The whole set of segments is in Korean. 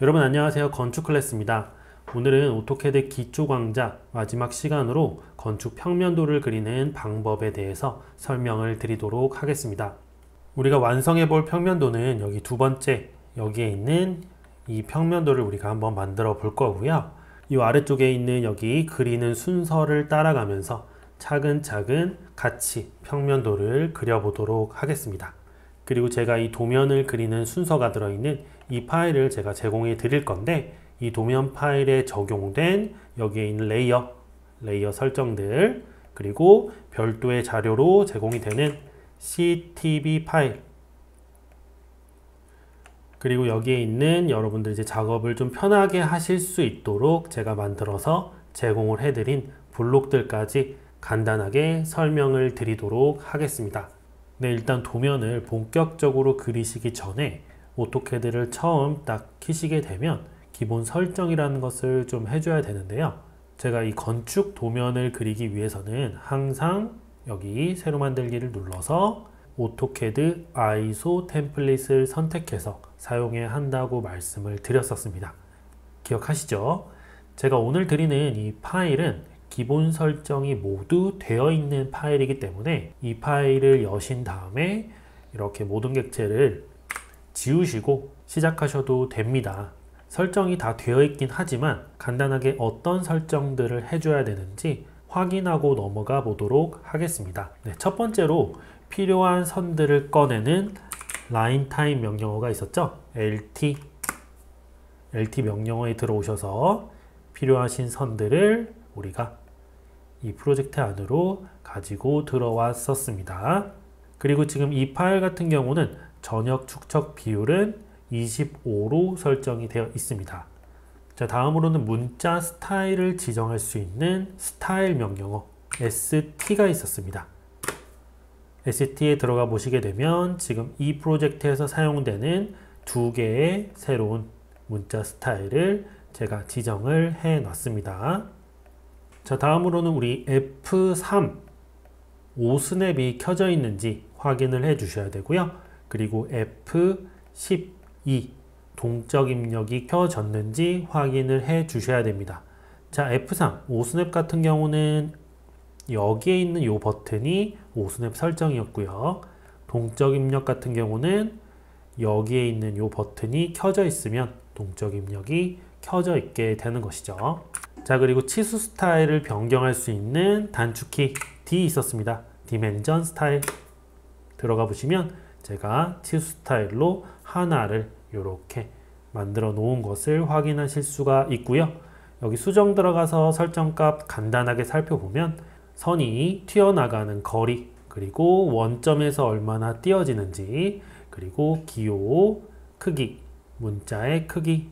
여러분 안녕하세요. 건축 클래스입니다. 오늘은 오토캐드 기초 강좌 마지막 시간으로 건축 평면도를 그리는 방법에 대해서 설명을 드리도록 하겠습니다. 우리가 완성해 볼 평면도는 여기 두 번째 여기에 있는 이 평면도를 우리가 한번 만들어 볼 거고요. 이 아래쪽에 있는 여기 그리는 순서를 따라가면서 차근차근 같이 평면도를 그려보도록 하겠습니다. 그리고 제가 이 도면을 그리는 순서가 들어있는 이 파일을 제가 제공해 드릴 건데, 이 도면 파일에 적용된 여기에 있는 레이어 설정들, 그리고 별도의 자료로 제공이 되는 CTB 파일, 그리고 여기에 있는 여러분들 이제 작업을 좀 편하게 하실 수 있도록 제가 만들어서 제공을 해드린 블록들까지 간단하게 설명을 드리도록 하겠습니다. 네, 일단 도면을 본격적으로 그리시기 전에 오토캐드를 처음 딱 키시게 되면 기본 설정이라는 것을 좀 해줘야 되는데요. 제가 이 건축 도면을 그리기 위해서는 항상 여기 새로 만들기를 눌러서 오토캐드 아이소 템플릿을 선택해서 사용해야 한다고 말씀을 드렸었습니다. 기억하시죠? 제가 오늘 드리는 이 파일은 기본 설정이 모두 되어 있는 파일이기 때문에 이 파일을 여신 다음에 이렇게 모든 객체를 지우시고 시작하셔도 됩니다. 설정이 다 되어 있긴 하지만 간단하게 어떤 설정들을 해줘야 되는지 확인하고 넘어가 보도록 하겠습니다. 네, 첫 번째로 필요한 선들을 꺼내는 라인 타입 명령어가 있었죠. LT 명령어에 들어오셔서 필요하신 선들을 우리가 이 프로젝트 안으로 가지고 들어왔었습니다. 그리고 지금 이 파일 같은 경우는 전역 축척 비율은 25로 설정이 되어 있습니다. 자, 다음으로는 문자 스타일을 지정할 수 있는 스타일 명령어 ST가 있었습니다. ST에 들어가 보시게 되면 지금 이 프로젝트에서 사용되는 두 개의 새로운 문자 스타일을 제가 지정을 해 놨습니다. 자, 다음으로는 우리 F3 5스냅이 켜져 있는지 확인을 해 주셔야 되고요. 그리고 F12 동적 입력이 켜졌는지 확인을 해 주셔야 됩니다. 자, F3 5스냅 같은 경우는 여기에 있는 이 버튼이 5스냅 설정이었고요. 동적 입력 같은 경우는 여기에 있는 이 버튼이 켜져 있으면 동적 입력이 켜져 있게 되는 것이죠. 자, 그리고 치수 스타일을 변경할 수 있는 단축키 D 있었습니다. 디멘전 스타일 들어가 보시면 제가 치수 스타일로 하나를 이렇게 만들어 놓은 것을 확인하실 수가 있고요. 여기 수정 들어가서 설정값 간단하게 살펴보면 선이 튀어나가는 거리, 그리고 원점에서 얼마나 띄어지는지, 그리고 기호, 크기, 문자의 크기,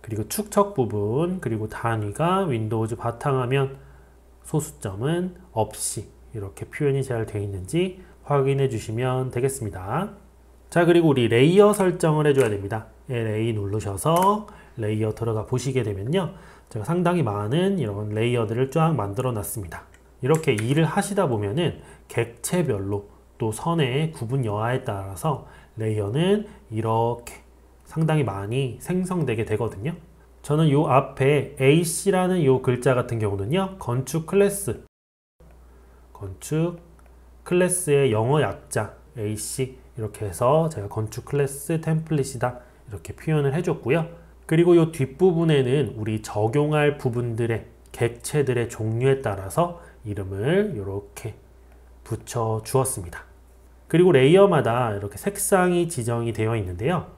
그리고 축척 부분, 그리고 단위가 윈도우즈 바탕화면, 소수점은 없이 이렇게 표현이 잘 되어 있는지 확인해 주시면 되겠습니다. 자, 그리고 우리 레이어 설정을 해줘야 됩니다. LA 누르셔서 레이어 들어가 보시게 되면요, 제가 상당히 많은 이런 레이어들을 쫙 만들어 놨습니다. 이렇게 일을 하시다 보면은 객체별로 또 선의 구분 여하에 따라서 레이어는 이렇게 상당히 많이 생성되게 되거든요. 저는 이 앞에 AC라는 이 글자 같은 경우는요, 건축 클래스의 영어 약자 AC 이렇게 해서 제가 건축 클래스 템플릿이다 이렇게 표현을 해줬고요. 그리고 이 뒷부분에는 우리 적용할 부분들의 객체들의 종류에 따라서 이름을 이렇게 붙여 주었습니다. 그리고 레이어마다 이렇게 색상이 지정이 되어 있는데요.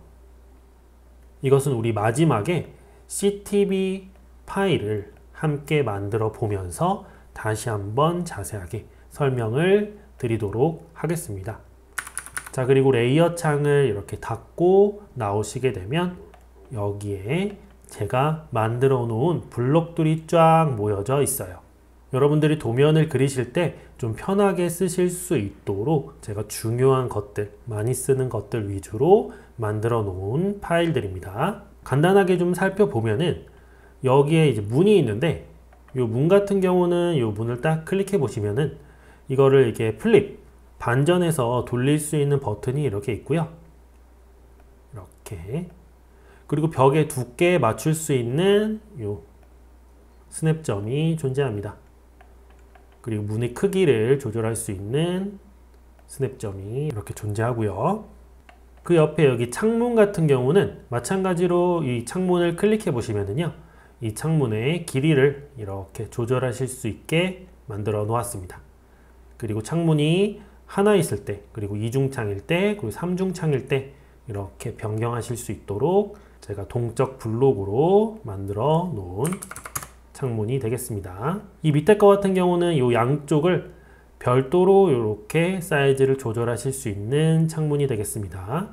이것은 우리 마지막에 CTB 파일을 함께 만들어 보면서 다시 한번 자세하게 설명을 드리도록 하겠습니다. 자, 그리고 레이어 창을 이렇게 닫고 나오시게 되면 여기에 제가 만들어 놓은 블록들이 쫙 모여져 있어요. 여러분들이 도면을 그리실 때 좀 편하게 쓰실 수 있도록 제가 중요한 것들, 많이 쓰는 것들 위주로 만들어 놓은 파일들입니다. 간단하게 좀 살펴보면은 여기에 이제 문이 있는데, 이 문 같은 경우는 이 문을 딱 클릭해 보시면은 이거를 이렇게 플립, 반전해서 돌릴 수 있는 버튼이 이렇게 있고요. 이렇게. 그리고 벽의 두께에 맞출 수 있는 요 스냅점이 존재합니다. 그리고 문의 크기를 조절할 수 있는 스냅점이 이렇게 존재하고요. 그 옆에 여기 창문 같은 경우는 마찬가지로 이 창문을 클릭해 보시면은요, 이 창문의 길이를 이렇게 조절하실 수 있게 만들어 놓았습니다. 그리고 창문이 하나 있을 때, 그리고 이중창일 때, 그리고 삼중창일 때 이렇게 변경하실 수 있도록 제가 동적 블록으로 만들어 놓은 창문이 되겠습니다. 이 밑에 거 같은 경우는 이 양쪽을 별도로 이렇게 사이즈를 조절하실 수 있는 창문이 되겠습니다.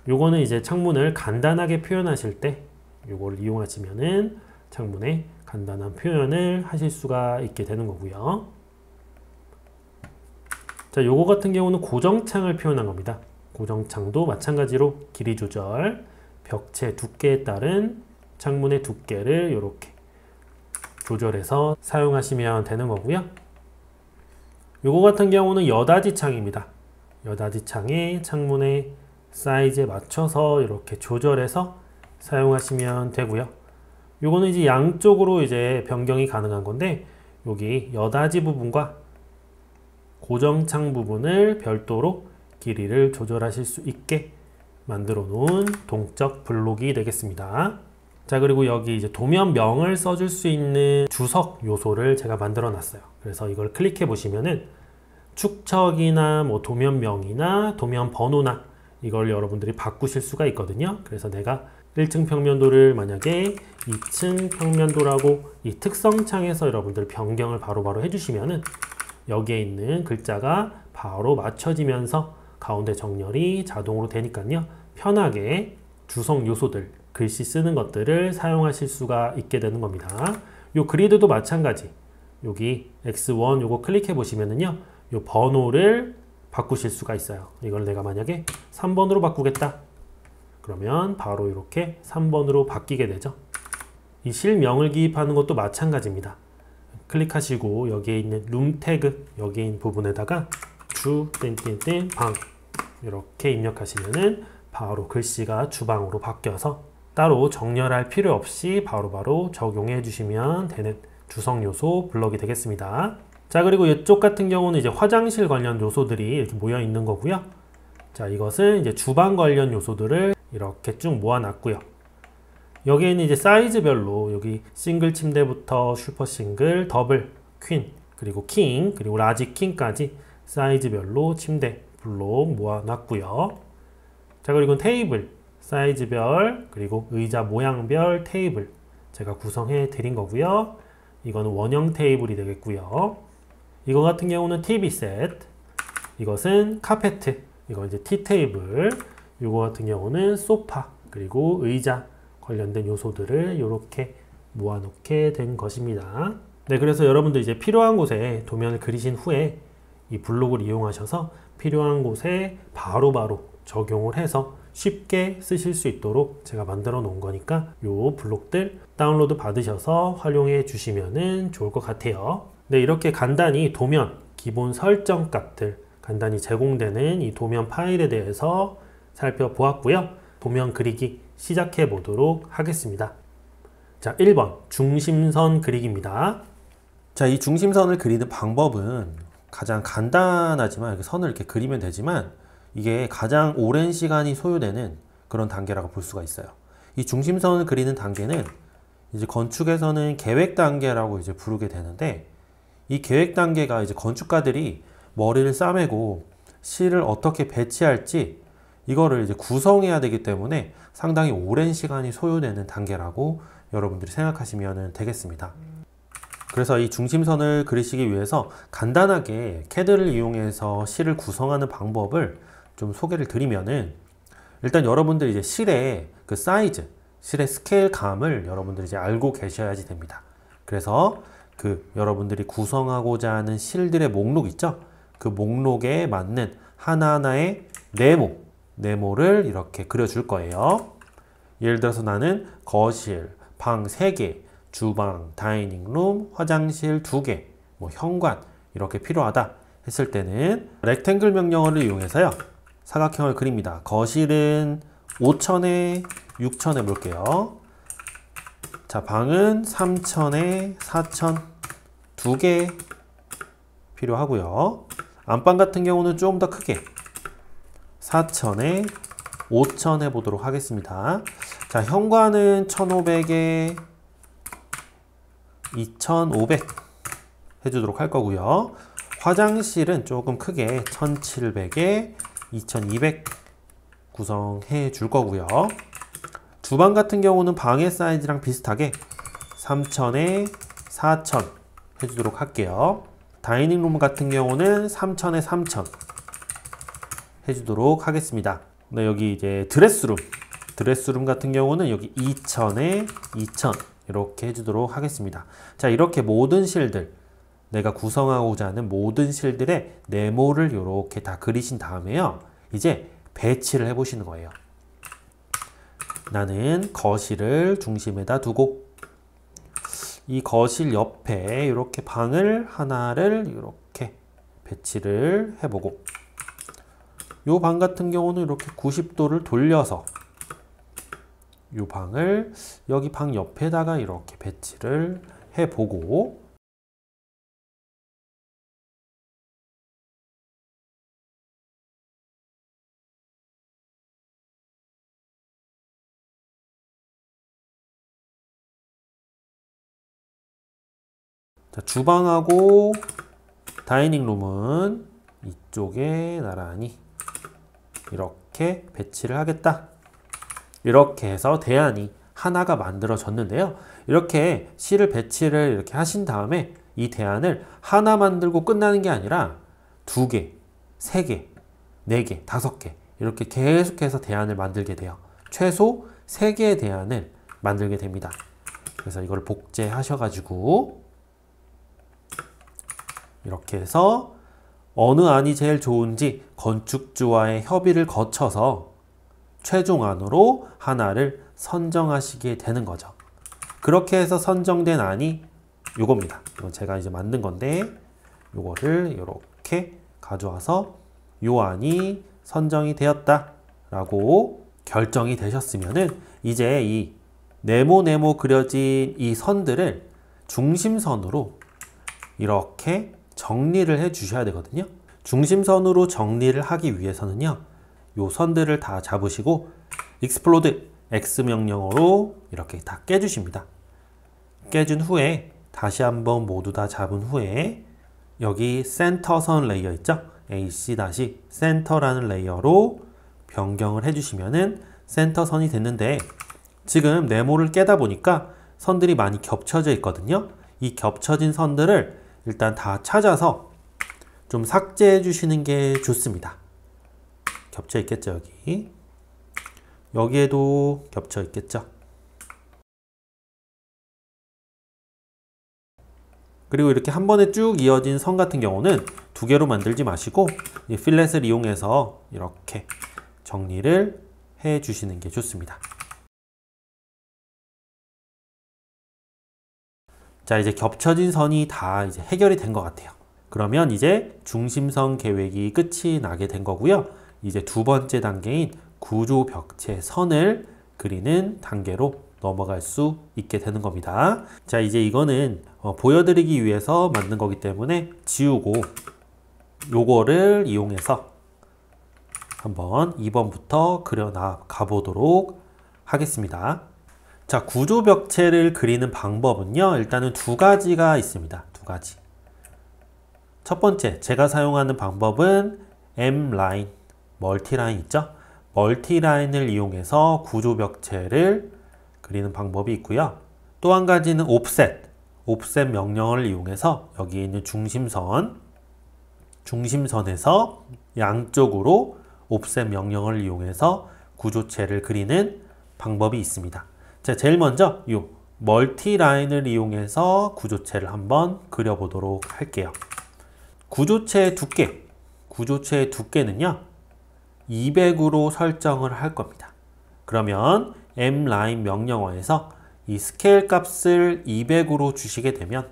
요거는 이제 창문을 간단하게 표현하실 때 요걸 이용하시면은 창문에 간단한 표현을 하실 수가 있게 되는 거고요. 자, 요거 같은 경우는 고정창을 표현한 겁니다. 고정창도 마찬가지로 길이 조절, 벽체 두께에 따른 창문의 두께를 이렇게 조절해서 사용하시면 되는 거고요. 요거 같은 경우는 여닫이 창입니다. 여닫이 창의 창문의 사이즈에 맞춰서 이렇게 조절해서 사용하시면 되고요. 요거는 이제 양쪽으로 이제 변경이 가능한 건데, 여기 여닫이 부분과 고정창 부분을 별도로 길이를 조절하실 수 있게 만들어 놓은 동적 블록이 되겠습니다. 자, 그리고 여기 이제 도면명을 써줄 수 있는 주석 요소를 제가 만들어 놨어요. 그래서 이걸 클릭해 보시면은 축척이나 뭐 도면명이나 도면 번호나 이걸 여러분들이 바꾸실 수가 있거든요. 그래서 내가 1층 평면도를 만약에 2층 평면도라고 이 특성창에서 여러분들 변경을 바로바로 해주시면은 여기에 있는 글자가 바로 맞춰지면서 가운데 정렬이 자동으로 되니까요, 편하게 주석 요소들, 글씨 쓰는 것들을 사용하실 수가 있게 되는 겁니다. 요 그리드도 마찬가지. 여기 X1 요거 클릭해 보시면은요, 요 번호를 바꾸실 수가 있어요. 이걸 내가 만약에 3번으로 바꾸겠다. 그러면 바로 이렇게 3번으로 바뀌게 되죠. 이 실명을 기입하는 것도 마찬가지입니다. 클릭하시고 여기에 있는 룸 태그, 여기에 있는 부분에다가 주 땡땡땡 방 이렇게 입력하시면은 바로 글씨가 주방으로 바뀌어서 따로 정렬할 필요 없이 바로바로 적용해 주시면 되는 주석 요소 블럭이 되겠습니다. 자, 그리고 이쪽 같은 경우는 이제 화장실 관련 요소들이 이렇게 모여 있는 거고요. 자, 이것은 이제 주방 관련 요소들을 이렇게 쭉 모아 놨고요. 여기에는 이제 사이즈별로 여기 싱글 침대부터 슈퍼 싱글, 더블, 퀸, 그리고 킹, 그리고 라지 킹까지 사이즈별로 침대 블록 모아 놨고요. 자, 그리고 테이블 사이즈별, 그리고 의자 모양별 테이블 제가 구성해 드린 거고요. 이거는 원형 테이블이 되겠고요. 이거 같은 경우는 TV 셋, 이것은 카페트, 이건 이제 티 테이블, 이거 같은 경우는 소파, 그리고 의자 관련된 요소들을 이렇게 모아놓게 된 것입니다. 네, 그래서 여러분들 이제 필요한 곳에 도면을 그리신 후에 이 블록을 이용하셔서 필요한 곳에 바로바로 적용을 해서 쉽게 쓰실 수 있도록 제가 만들어 놓은 거니까 요 블록들 다운로드 받으셔서 활용해 주시면 좋을 것 같아요. 네, 이렇게 간단히 도면 기본 설정 값들 간단히 제공되는 이 도면 파일에 대해서 살펴보았고요. 도면 그리기 시작해 보도록 하겠습니다. 자, 1번 중심선 그리기입니다. 자, 이 중심선을 그리는 방법은 가장 간단하지만 이렇게 선을 이렇게 그리면 되지만 이게 가장 오랜 시간이 소요되는 그런 단계라고 볼 수가 있어요. 이 중심선을 그리는 단계는 이제 건축에서는 계획 단계라고 이제 부르게 되는데, 이 계획 단계가 이제 건축가들이 머리를 싸매고 실을 어떻게 배치할지 이거를 이제 구성해야 되기 때문에 상당히 오랜 시간이 소요되는 단계라고 여러분들이 생각하시면 되겠습니다. 그래서 이 중심선을 그리시기 위해서 간단하게 CAD를 이용해서 실을 구성하는 방법을 좀 소개를 드리면은, 일단 여러분들이 이제 실의 그 사이즈, 실의 스케일감을 여러분들이 이제 알고 계셔야지 됩니다. 그래서 그 여러분들이 구성하고자 하는 실들의 목록 있죠? 그 목록에 맞는 하나하나의 네모를 이렇게 그려줄 거예요. 예를 들어서 나는 거실, 방 3개, 주방, 다이닝룸, 화장실 2개, 뭐 현관 이렇게 필요하다 했을 때는 렉탱글 명령어를 이용해서요, 사각형을 그립니다. 거실은 5,000에 6,000 해볼게요. 자, 방은 3,000에 4,000 두 개 필요하고요. 안방 같은 경우는 좀 더 크게 4,000에 5,000 해보도록 하겠습니다. 자, 현관은 1,500에 2,500 해주도록 할 거고요. 화장실은 조금 크게 1,700에 2,200 구성해 줄 거고요. 주방 같은 경우는 방의 사이즈랑 비슷하게 3,000에 4,000 해주도록 할게요. 다이닝룸 같은 경우는 3,000에 3,000 해주도록 하겠습니다. 네, 여기 이제 드레스룸 같은 경우는 여기 2,000에 2,000 이렇게 해주도록 하겠습니다. 자, 이렇게 모든 실들, 내가 구성하고자 하는 모든 실들의 네모를 이렇게 다 그리신 다음에요. 이제 배치를 해보시는 거예요. 나는 거실을 중심에다 두고 이 거실 옆에 이렇게 방을 하나를 이렇게 배치를 해보고 이 방 같은 경우는 이렇게 90도를 돌려서 이 방을 여기 방 옆에다가 이렇게 배치를 해보고 자, 주방하고 다이닝룸은 이쪽에 나란히 이렇게 배치를 하겠다. 이렇게 해서 대안이 하나가 만들어졌는데요. 이렇게 실을 배치를 이렇게 하신 다음에 이 대안을 하나 만들고 끝나는 게 아니라 2개, 3개, 4개, 5개 이렇게 계속해서 대안을 만들게 돼요. 최소 3개의 대안을 만들게 됩니다. 그래서 이걸 복제하셔가지고 이렇게 해서 어느 안이 제일 좋은지 건축주와의 협의를 거쳐서 최종 안으로 하나를 선정하시게 되는 거죠. 그렇게 해서 선정된 안이 요겁니다. 이건 제가 이제 만든 건데 요거를 이렇게 가져와서 요 안이 선정이 되었다 라고 결정이 되셨으면은 이제 이 네모 그려진 이 선들을 중심선으로 이렇게 정리를 해 주셔야 되거든요. 중심선으로 정리를 하기 위해서는요. 요 선들을 다 잡으시고 explode X 명령어로 이렇게 다 깨주십니다. 깨준 후에 다시 한번 모두 다 잡은 후에 여기 센터선 레이어 있죠? AC-센터라는 레이어로 변경을 해주시면은 센터선이 됐는데 지금 네모를 깨다 보니까 선들이 많이 겹쳐져 있거든요. 이 겹쳐진 선들을 일단 다 찾아서 좀 삭제해 주시는 게 좋습니다. 겹쳐 있겠죠, 여기. 여기에도 겹쳐 있겠죠. 그리고 이렇게 한 번에 쭉 이어진 선 같은 경우는 2개로 만들지 마시고 이 필렛을 이용해서 이렇게 정리를 해 주시는 게 좋습니다. 자, 이제 겹쳐진 선이 다 이제 해결이 된 것 같아요. 그러면 이제 중심선 계획이 끝이 나게 된 거고요. 이제 2번째 단계인 구조 벽체 선을 그리는 단계로 넘어갈 수 있게 되는 겁니다. 자, 이제 이거는 보여드리기 위해서 만든 거기 때문에 지우고 요거를 이용해서 한번 2번부터 그려나가 보도록 하겠습니다. 자, 구조 벽체를 그리는 방법은요. 일단은 2가지가 있습니다. 2가지. 첫 번째, 제가 사용하는 방법은 M-라인, 멀티라인 있죠? 멀티라인을 이용해서 구조 벽체를 그리는 방법이 있고요. 또 한 가지는 옵셋 명령어를 이용해서 여기 있는 중심선에서 양쪽으로 옵셋 명령어를 이용해서 구조체를 그리는 방법이 있습니다. 자, 제일 먼저 이 멀티라인을 이용해서 구조체를 한번 그려보도록 할게요. 구조체의 두께는요 200으로 설정을 할 겁니다. 그러면 mline 명령어에서 이 스케일 값을 200으로 주시게 되면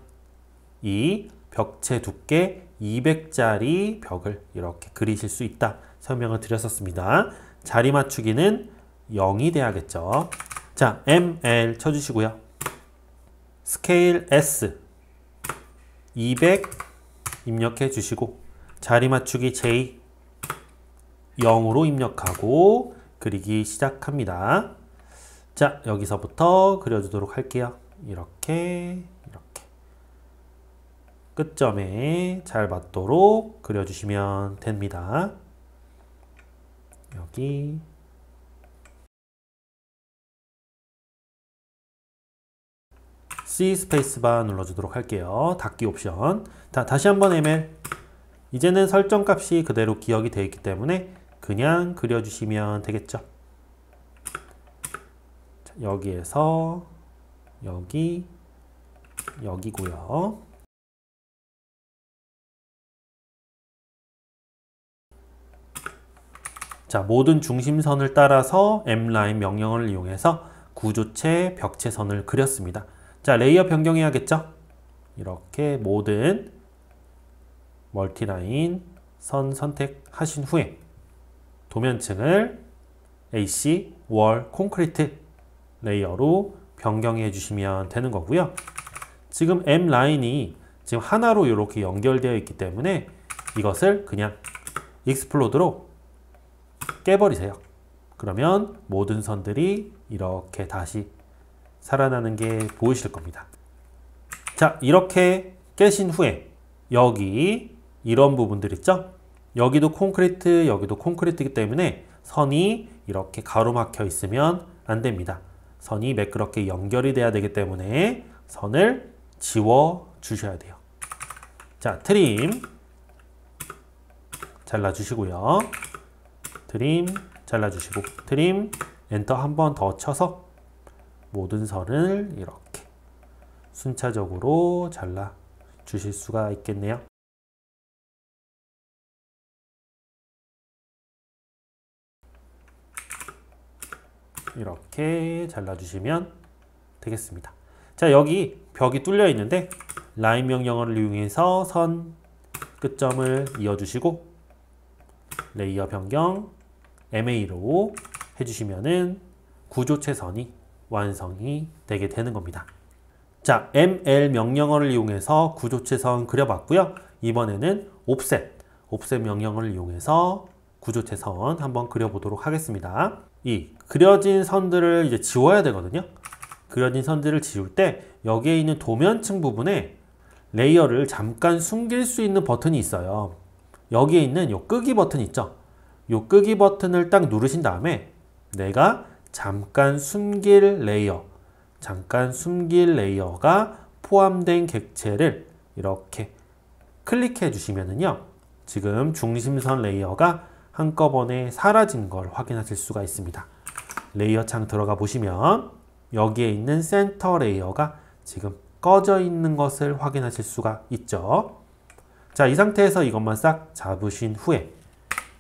이 벽체 두께 200짜리 벽을 이렇게 그리실 수 있다 설명을 드렸었습니다. 자리 맞추기는 0이 돼야겠죠. 자, ML 쳐주시고요. 스케일 S 200 입력해 주시고 자리 맞추기 J 0으로 입력하고 그리기 시작합니다. 자, 여기서부터 그려주도록 할게요. 이렇게 끝점에 잘 맞도록 그려주시면 됩니다. 여기 C 스페이스바 눌러주도록 할게요. 닫기 옵션. 다시 한번 ML. 이제는 설정 값이 그대로 기억이 되어 있기 때문에 그냥 그려주시면 되겠죠. 자, 여기에서 여기고요. 자, 모든 중심선을 따라서 M라인 명령어를 이용해서 구조체, 벽체선을 그렸습니다. 자, 레이어 변경해야겠죠? 이렇게 모든 멀티라인 선 선택하신 후에 도면층을 AC, 월, 콘크리트 레이어로 변경해 주시면 되는 거고요. 지금 M라인이 지금 하나로 이렇게 연결되어 있기 때문에 이것을 그냥 익스플로드로 깨버리세요. 그러면 모든 선들이 이렇게 다시 살아나는 게 보이실 겁니다. 자, 이렇게 깨신 후에 여기 이런 부분들 있죠? 여기도 콘크리트, 여기도 콘크리트이기 때문에 선이 이렇게 가로막혀 있으면 안 됩니다. 선이 매끄럽게 연결이 돼야 되기 때문에 선을 지워 주셔야 돼요. 자, 트림 잘라주시고요. 트림 잘라주시고 트림 엔터 한 번 더 쳐서 모든 선을 이렇게 순차적으로 잘라 주실 수가 있겠네요. 이렇게 잘라주시면 되겠습니다. 자, 여기 벽이 뚫려 있는데 라인 명령어를 이용해서 선 끝점을 이어주시고 레이어 변경 MA로 해주시면은 구조체선이 완성이 되게 되는 겁니다. 자, ML 명령어를 이용해서 구조체선 그려봤고요. 이번에는 옵셋 명령어를 이용해서 구조체선 한번 그려보도록 하겠습니다. 이 그려진 선들을 이제 지워야 되거든요. 그려진 선들을 지울 때 여기에 있는 도면층 부분에 레이어를 잠깐 숨길 수 있는 버튼이 있어요. 여기에 있는 요 끄기 버튼 있죠? 요 끄기 버튼을 딱 누르신 다음에 내가 잠깐 숨길 레이어가 포함된 객체를 이렇게 클릭해 주시면은요. 지금 중심선 레이어가 한꺼번에 사라진 걸 확인하실 수가 있습니다. 레이어 창 들어가 보시면 여기에 있는 센터 레이어가 지금 꺼져 있는 것을 확인하실 수가 있죠. 자, 이 상태에서 이것만 싹 잡으신 후에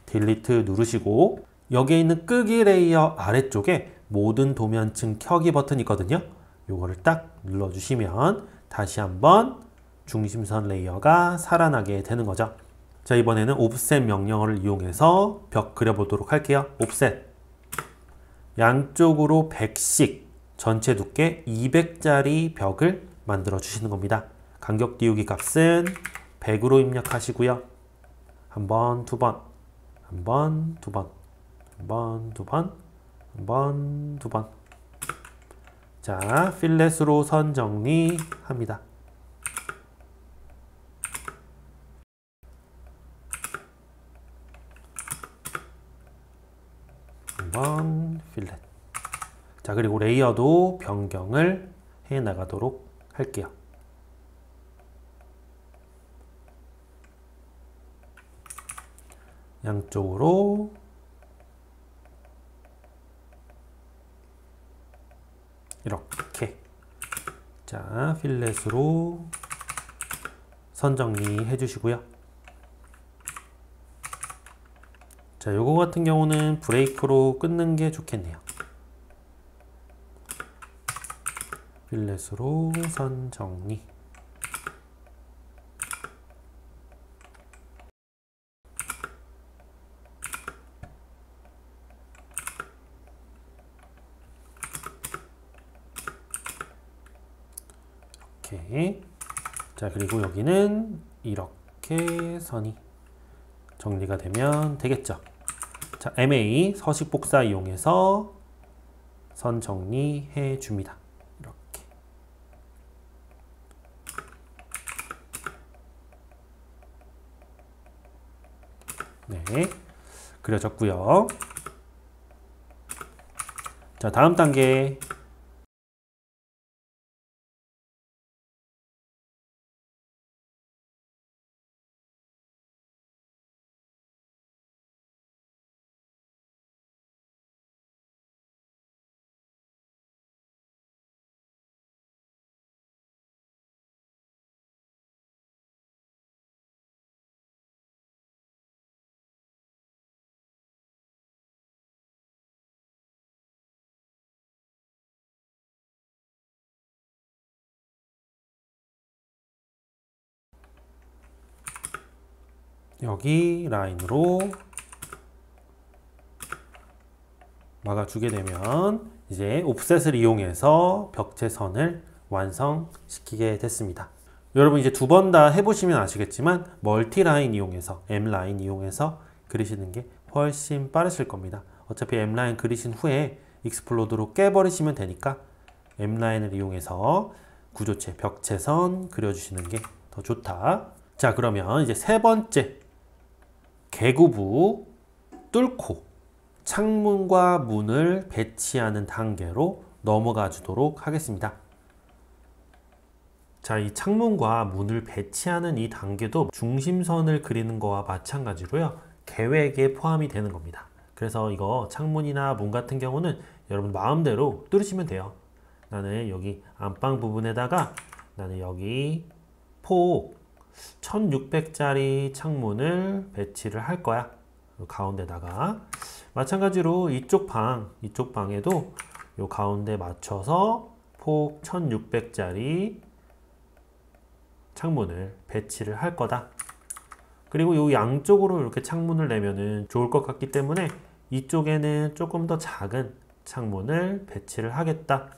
딜리트 누르시고 여기에 있는 끄기 레이어 아래쪽에 모든 도면층 켜기 버튼이 있거든요. 요거를 딱 눌러주시면 다시 한번 중심선 레이어가 살아나게 되는 거죠. 자, 이번에는 옵셋 명령어를 이용해서 벽 그려보도록 할게요. 옵셋 양쪽으로 100씩 전체 두께 200짜리 벽을 만들어 주시는 겁니다. 간격 띄우기 값은 100으로 입력하시고요. 한 번, 두 번, 한 번, 두 번, 한 번, 두 번, 한 번, 두 번. 자, 필렛으로 선 정리합니다. 한 번, 필렛. 자, 그리고 레이어도 변경을 해 나가도록 할게요. 양쪽으로 이렇게. 자, 필렛으로 선 정리해 주시고요. 자, 요거 같은 경우는 브레이크로 끊는 게 좋겠네요. 필렛으로 선 정리. 이렇게. 자, 그리고 여기는 이렇게 선이 정리가 되면 되겠죠. 자, MA 서식 복사 이용해서 선 정리해 줍니다. 이렇게. 네, 그려졌고요. 자, 다음 단계. 여기 라인으로 막아주게 되면 이제 옵셋을 이용해서 벽체선을 완성시키게 됐습니다. 여러분 이제 두 번 다 해보시면 아시겠지만 멀티라인 이용해서 M라인 이용해서 그리시는 게 훨씬 빠르실 겁니다. 어차피 M라인 그리신 후에 익스플로드로 깨버리시면 되니까 M라인을 이용해서 구조체, 벽체선 그려주시는 게 더 좋다. 자, 그러면 이제 세 번째 개구부 뚫고 창문과 문을 배치하는 단계로 넘어가 주도록 하겠습니다. 자, 이 창문과 문을 배치하는 이 단계도 중심선을 그리는 거와 마찬가지로요, 계획에 포함이 되는 겁니다. 그래서 이거 창문이나 문 같은 경우는 여러분 마음대로 뚫으시면 돼요. 나는 여기 안방 부분에다가 나는 여기 폭 1600짜리 창문을 배치를 할 거야. 가운데다가 마찬가지로 이쪽 방에도 요 가운데 맞춰서 폭 1600짜리 창문을 배치를 할 거다. 그리고 요 양쪽으로 이렇게 창문을 내면은 좋을 것 같기 때문에 이쪽에는 조금 더 작은 창문을 배치를 하겠다.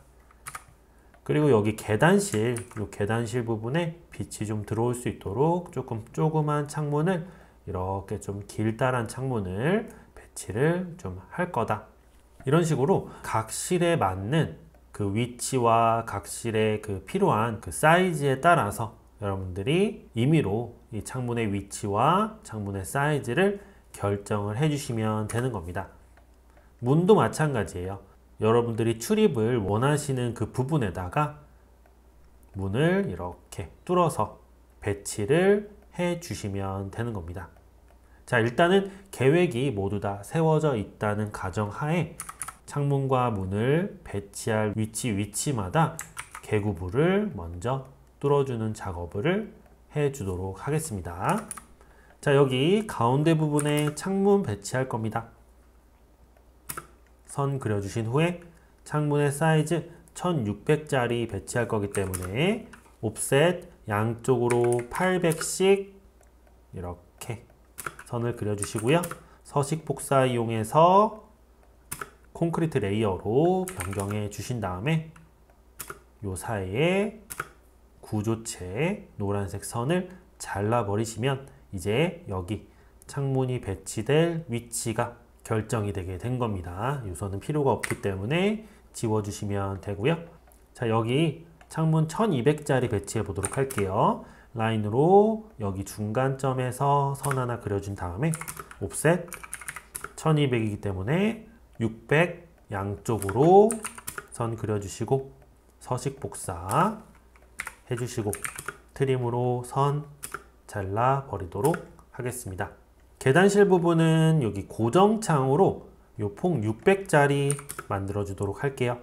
그리고 여기 계단실, 요 계단실 부분에 빛이 좀 들어올 수 있도록 조그만 창문을 이렇게 좀 길다란 창문을 배치를 좀 할 거다. 이런 식으로 각 실에 맞는 그 위치와 각 실에 그 필요한 그 사이즈에 따라서 여러분들이 임의로 이 창문의 위치와 창문의 사이즈를 결정을 해주시면 되는 겁니다. 문도 마찬가지예요. 여러분들이 출입을 원하시는 그 부분에다가 문을 이렇게 뚫어서 배치를 해 주시면 되는 겁니다. 자, 일단은 계획이 모두 다 세워져 있다는 가정하에 창문과 문을 배치할 위치마다 개구부를 먼저 뚫어주는 작업을 해 주도록 하겠습니다. 자, 여기 가운데 부분에 창문 배치할 겁니다. 선 그려주신 후에 창문의 사이즈 1600짜리 배치할 거기 때문에 옵셋 양쪽으로 800씩 이렇게 선을 그려주시고요. 서식 복사 이용해서 콘크리트 레이어로 변경해 주신 다음에 요 사이에 구조체 노란색 선을 잘라 버리시면 이제 여기 창문이 배치될 위치가 결정이 되게 된 겁니다. 이 선은 필요가 없기 때문에 지워주시면 되고요. 자, 여기 창문 1200짜리 배치해 보도록 할게요. 라인으로 여기 중간점에서 선 하나 그려준 다음에 옵셋 1200이기 때문에 600 양쪽으로 선 그려주시고 서식 복사 해주시고 트림으로 선 잘라 버리도록 하겠습니다. 계단실 부분은 여기 고정창으로 요 폭 600짜리 만들어 주도록 할게요.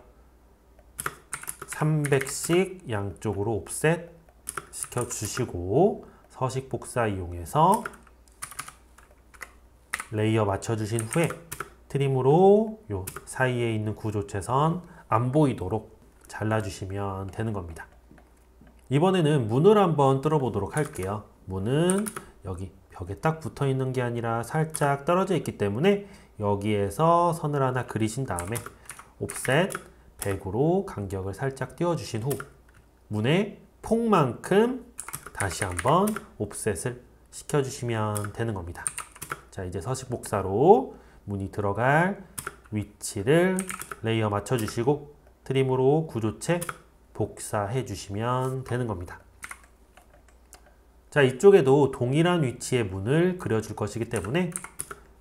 300씩 양쪽으로 옵셋 시켜 주시고 서식 복사 이용해서 레이어 맞춰 주신 후에 트림으로 요 사이에 있는 구조체선 안 보이도록 잘라 주시면 되는 겁니다. 이번에는 문을 한번 뚫어 보도록 할게요. 문은 여기 벽에 딱 붙어 있는 게 아니라 살짝 떨어져 있기 때문에 여기에서 선을 하나 그리신 다음에 옵셋 100으로 간격을 살짝 띄워 주신 후 문에 폭만큼 다시 한번 옵셋을 시켜주시면 되는 겁니다. 자, 이제 서식 복사로 문이 들어갈 위치를 레이어 맞춰주시고 트림으로 구조체 복사해 주시면 되는 겁니다. 자, 이쪽에도 동일한 위치의 문을 그려줄 것이기 때문에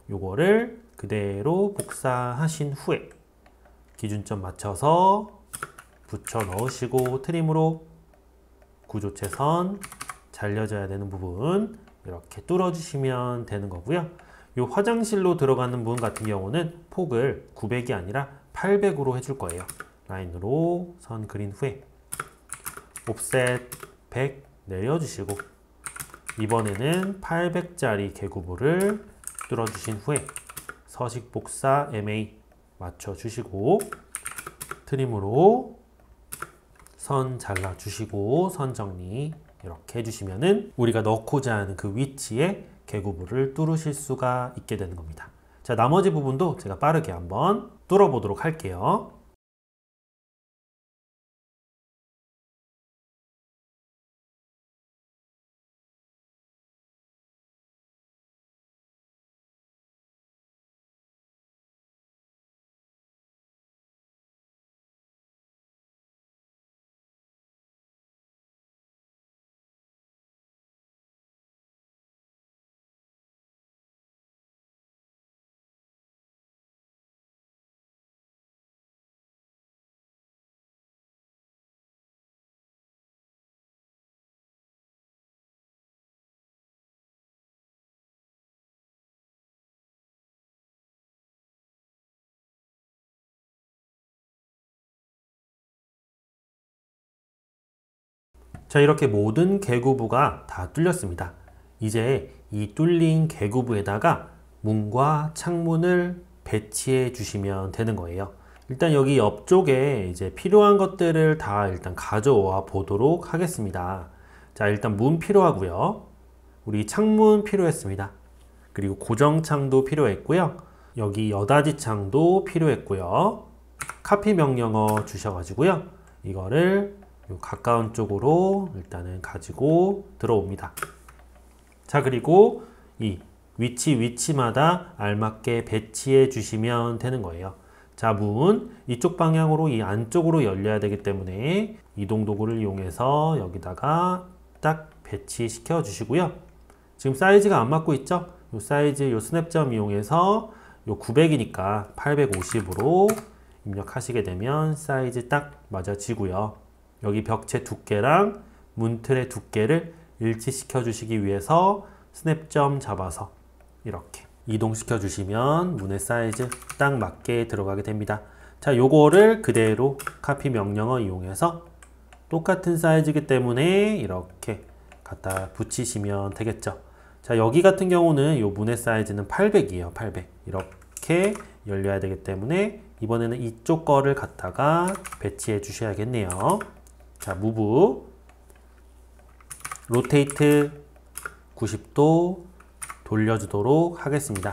요거를 그대로 복사하신 후에 기준점 맞춰서 붙여 넣으시고 트림으로 구조체 선 잘려져야 되는 부분 이렇게 뚫어주시면 되는 거고요. 이 화장실로 들어가는 문 같은 경우는 폭을 900이 아니라 800으로 해줄 거예요. 라인으로 선 그린 후에 옵셋 100 내려주시고 이번에는 800짜리 개구부를 뚫어주신 후에 서식 복사 MA 맞춰주시고 트림으로 선 잘라주시고 선 정리 이렇게 해주시면은 우리가 넣고자 하는 그 위치에 개구부를 뚫으실 수가 있게 되는 겁니다. 자, 나머지 부분도 제가 빠르게 한번 뚫어 보도록 할게요. 자, 이렇게 모든 개구부가 다 뚫렸습니다. 이제 이 뚫린 개구부에다가 문과 창문을 배치해 주시면 되는 거예요. 일단 여기 옆쪽에 이제 필요한 것들을 다 일단 가져와 보도록 하겠습니다. 자, 일단 문 필요하고요. 우리 창문 필요했습니다. 그리고 고정창도 필요했고요. 여기 여닫이 창도 필요했고요. 카피 명령어 주셔가지고요. 이거를 가까운 쪽으로 일단은 가지고 들어옵니다. 자, 그리고 이 위치마다 알맞게 배치해 주시면 되는 거예요. 자, 문 이쪽 방향으로 이 안쪽으로 열려야 되기 때문에 이동 도구를 이용해서 여기다가 딱 배치시켜 주시고요. 지금 사이즈가 안 맞고 있죠? 이 사이즈 요 스냅점 이용해서 요 900이니까 850으로 입력하시게 되면 사이즈 딱 맞아지고요. 여기 벽체 두께랑 문틀의 두께를 일치시켜 주시기 위해서 스냅점 잡아서 이렇게 이동시켜 주시면 문의 사이즈 딱 맞게 들어가게 됩니다. 자, 요거를 그대로 카피 명령어 이용해서 똑같은 사이즈이기 때문에 이렇게 갖다 붙이시면 되겠죠. 자, 여기 같은 경우는 요 문의 사이즈는 800이에요. 800 이렇게 열려야 되기 때문에 이번에는 이쪽 거를 갖다가 배치해 주셔야겠네요. 자, 무브 로테이트 90도 돌려주도록 하겠습니다.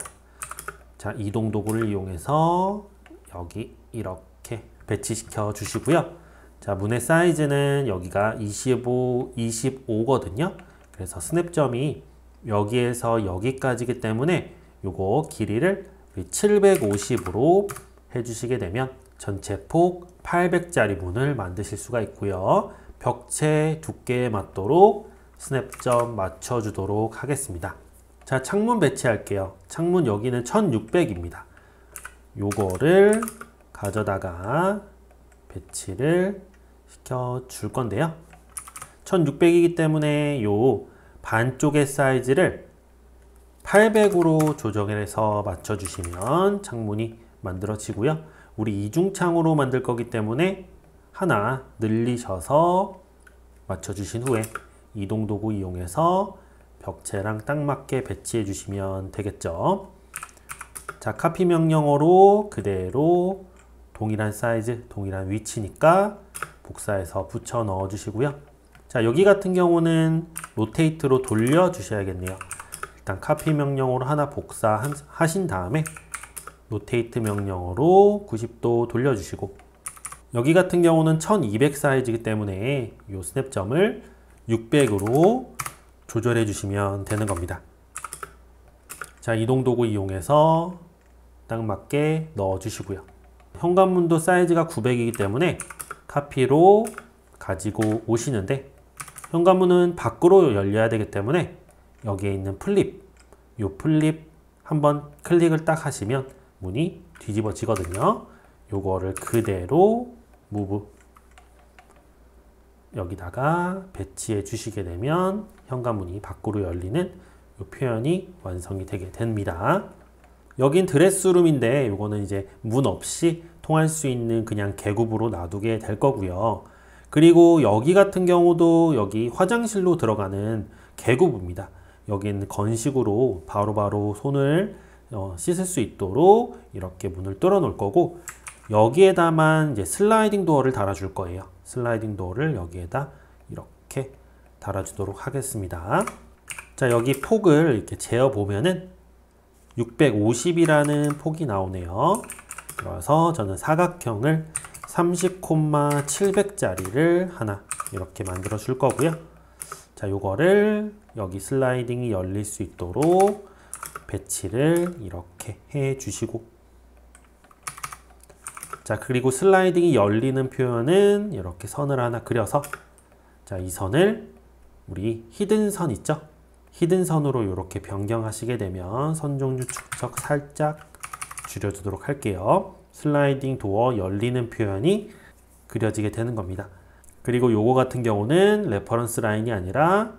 자, 이동 도구를 이용해서 여기 이렇게 배치시켜 주시고요. 자, 문의 사이즈는 여기가 25거든요. 그래서 스냅점이 여기에서 여기까지이기 때문에 요거 길이를 750으로 해주시게 되면 전체 폭 800짜리 문을 만드실 수가 있고요. 벽체 두께에 맞도록 스냅점 맞춰주도록 하겠습니다. 자, 창문 배치할게요. 창문 여기는 1600입니다. 요거를 가져다가 배치를 시켜 줄 건데요. 1600이기 때문에 요 반쪽의 사이즈를 800으로 조정해서 맞춰주시면 창문이 만들어지고요. 우리 이중창으로 만들 거기 때문에 하나 늘리셔서 맞춰주신 후에 이동도구 이용해서 벽체랑 딱 맞게 배치해 주시면 되겠죠. 자, 카피 명령어로 그대로 동일한 사이즈, 동일한 위치니까 복사해서 붙여 넣어 주시고요. 자, 여기 같은 경우는 로테이트로 돌려 주셔야겠네요. 일단 카피 명령어로 하나 복사하신 다음에 로테이트 명령어로 90도 돌려주시고 여기 같은 경우는 1200 사이즈이기 때문에 이 스냅점을 600으로 조절해 주시면 되는 겁니다. 자, 이동 도구 이용해서 딱 맞게 넣어 주시고요. 현관문도 사이즈가 900이기 때문에 카피로 가지고 오시는데, 현관문은 밖으로 열려야 되기 때문에 여기에 있는 플립, 이 플립 한번 클릭을 딱 하시면 문이 뒤집어지거든요. 요거를 그대로 무브 여기다가 배치해 주시게 되면 현관문이 밖으로 열리는 이 표현이 완성이 되게 됩니다. 여긴 드레스룸인데 요거는 이제 문 없이 통할 수 있는 그냥 계급으로 놔두게 될 거고요. 그리고 여기 같은 경우도 여기 화장실로 들어가는 계급입니다. 여기는 건식으로 바로바로 손을 씻을 수 있도록 이렇게 문을 뚫어 놓을 거고, 여기에다만 이제 슬라이딩 도어를 달아 줄 거예요. 슬라이딩 도어를 여기에다 이렇게 달아 주도록 하겠습니다. 자, 여기 폭을 이렇게 재어 보면은 650이라는 폭이 나오네요. 그래서 저는 사각형을 30,700짜리를 하나 이렇게 만들어 줄 거고요. 자, 요거를 여기 슬라이딩이 열릴 수 있도록 배치를 이렇게 해 주시고, 자, 그리고 슬라이딩이 열리는 표현은 이렇게 선을 하나 그려서, 자, 이 선을 우리 히든 선 있죠? 히든 선으로 이렇게 변경하시게 되면 선 종류 축척 살짝 줄여주도록 할게요. 슬라이딩 도어 열리는 표현이 그려지게 되는 겁니다. 그리고 요거 같은 경우는 레퍼런스 라인이 아니라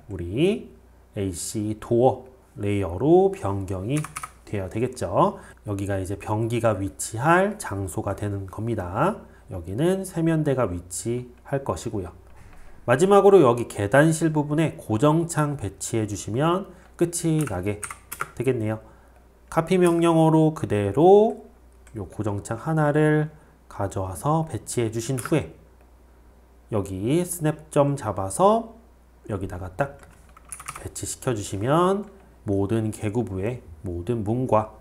우리 AC 도어 레이어로 변경이 되어야 되겠죠. 여기가 이제 변기가 위치할 장소가 되는 겁니다. 여기는 세면대가 위치할 것이고요. 마지막으로 여기 계단실 부분에 고정창 배치해 주시면 끝이 나게 되겠네요. 카피 명령어로 그대로 요 고정창 하나를 가져와서 배치해 주신 후에 여기 스냅점 잡아서 여기다가 딱 배치시켜 주시면 모든 계구부에 모든 문과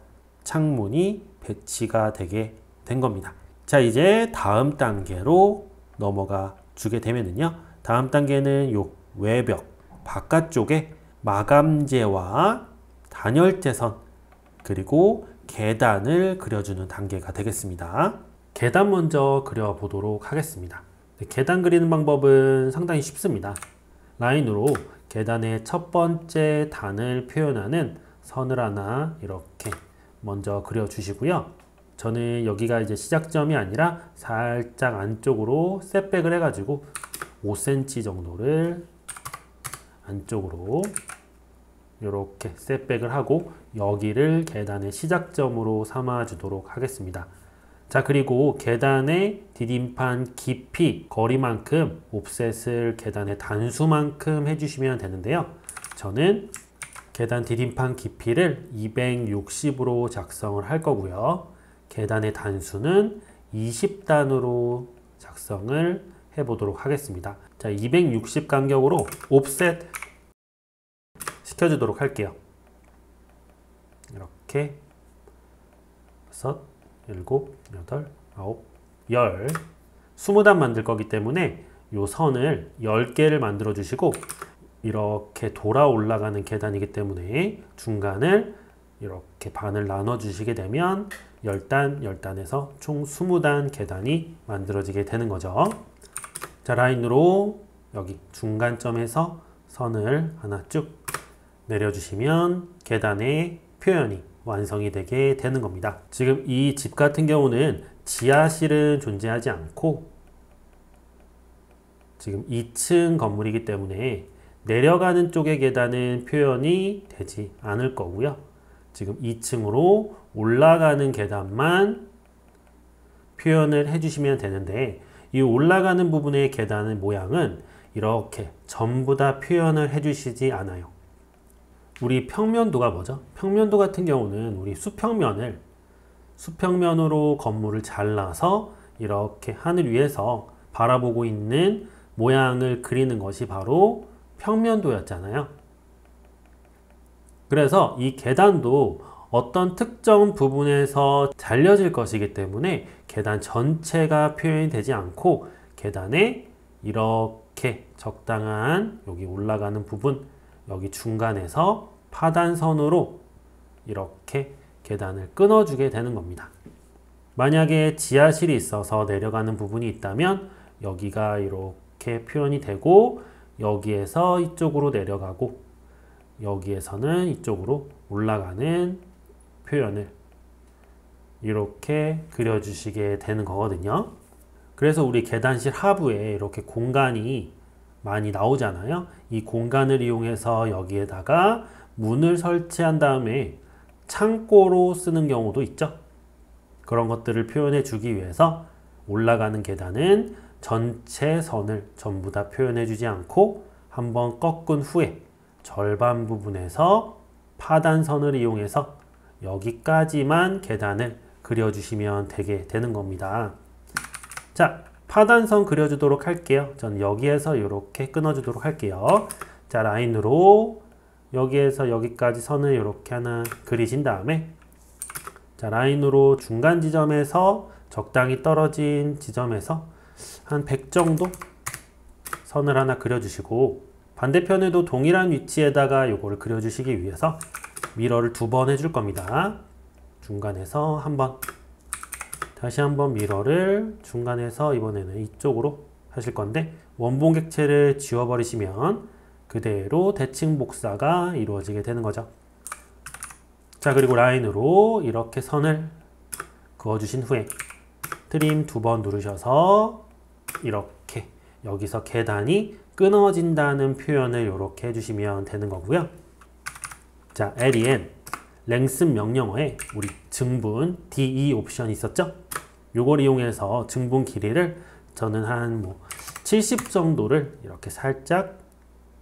창문이 배치가 되게 된 겁니다. 자, 이제 다음 단계로 넘어가 주게 되면은요, 다음 단계는 요 외벽 바깥쪽에 마감재와 단열재선 그리고 계단을 그려주는 단계가 되겠습니다. 계단 먼저 그려보도록 하겠습니다. 계단 그리는 방법은 상당히 쉽습니다. 라인으로 계단의 첫 번째 단을 표현하는 선을 하나 이렇게 먼저 그려주시고요. 저는 여기가 이제 시작점이 아니라 살짝 안쪽으로 셋백을 해가지고 5cm 정도를 안쪽으로 이렇게 셋백을 하고 여기를 계단의 시작점으로 삼아 주도록 하겠습니다. 자, 그리고 계단의 디딤판 깊이 거리만큼 옵셋을 계단의 단수만큼 해주시면 되는데요. 저는 계단 디딤판 깊이를 260으로 작성을 할 거고요. 계단의 단수는 20단으로 작성을 해보도록 하겠습니다. 자, 260 간격으로 옵셋 시켜주도록 할게요. 이렇게 6, 7, 8, 9, 10 20단 만들 거기 때문에 이 선을 10개를 만들어 주시고, 이렇게 돌아 올라가는 계단이기 때문에 중간을 이렇게 반을 나눠 주시게 되면 10단, 10단에서 총 20단 계단이 만들어지게 되는 거죠. 자, 라인으로 여기 중간점에서 선을 하나 쭉 내려주시면 계단의 표현이 완성이 되게 되는 겁니다. 지금 이 집 같은 경우는 지하실은 존재하지 않고 지금 2층 건물이기 때문에 내려가는 쪽의 계단은 표현이 되지 않을 거고요. 지금 2층으로 올라가는 계단만 표현을 해주시면 되는데, 이 올라가는 부분의 계단의 모양은 이렇게 전부 다 표현을 해주시지 않아요. 우리 평면도가 뭐죠? 평면도 같은 경우는 우리 수평면으로 건물을 잘라서 이렇게 하늘 위에서 바라보고 있는 모양을 그리는 것이 바로 평면도였잖아요. 그래서 이 계단도 어떤 특정 부분에서 잘려질 것이기 때문에 계단 전체가 표현이 되지 않고 계단에 이렇게 적당한 여기 올라가는 부분, 여기 중간에서 파단선으로 이렇게 계단을 끊어주게 되는 겁니다. 만약에 지하실이 있어서 내려가는 부분이 있다면 여기가 이렇게 표현이 되고 여기에서 이쪽으로 내려가고 여기에서는 이쪽으로 올라가는 표현을 이렇게 그려주시게 되는 거거든요. 그래서 우리 계단실 하부에 이렇게 공간이 많이 나오잖아요. 이 공간을 이용해서 여기에다가 문을 설치한 다음에 창고로 쓰는 경우도 있죠. 그런 것들을 표현해 주기 위해서 올라가는 계단은 전체 선을 전부 다 표현해 주지 않고 한번 꺾은 후에 절반 부분에서 파단선을 이용해서 여기까지만 계단을 그려주시면 되는 겁니다. 자, 파단선 그려주도록 할게요. 전 여기에서 이렇게 끊어주도록 할게요. 자, 라인으로 여기에서 여기까지 선을 이렇게 하나 그리신 다음에 자, 라인으로 중간 지점에서 적당히 떨어진 지점에서 한 100 정도 선을 하나 그려주시고 반대편에도 동일한 위치에다가 요거를 그려주시기 위해서 미러를 2번 해줄 겁니다. 중간에서 한번 다시 한번 미러를 중간에서 이번에는 이쪽으로 하실 건데 원본 객체를 지워버리시면 그대로 대칭 복사가 이루어지게 되는 거죠. 자, 그리고 라인으로 이렇게 선을 그어주신 후에 트림 2번 누르셔서 이렇게 여기서 계단이 끊어진다는 표현을 이렇게 해주시면 되는 거고요. 자, len 랭슨 명령어에 우리 증분 de 옵션이 있었죠? 요걸 이용해서 증분 길이를 저는 한 70 정도를 이렇게 살짝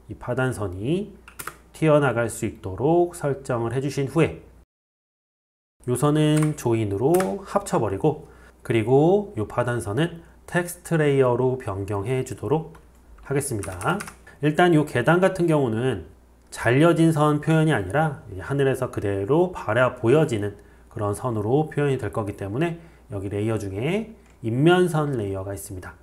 이 파단선이 튀어나갈 수 있도록 설정을 해주신 후에 요 선은 조인으로 합쳐버리고 그리고 요 파단선은 텍스트 레이어로 변경해 주도록 하겠습니다. 일단 요 계단 같은 경우는 잘려진 선 표현이 아니라 하늘에서 그대로 바라 보여지는 그런 선으로 표현이 될 거기 때문에 여기 레이어 중에 인면선 레이어가 있습니다.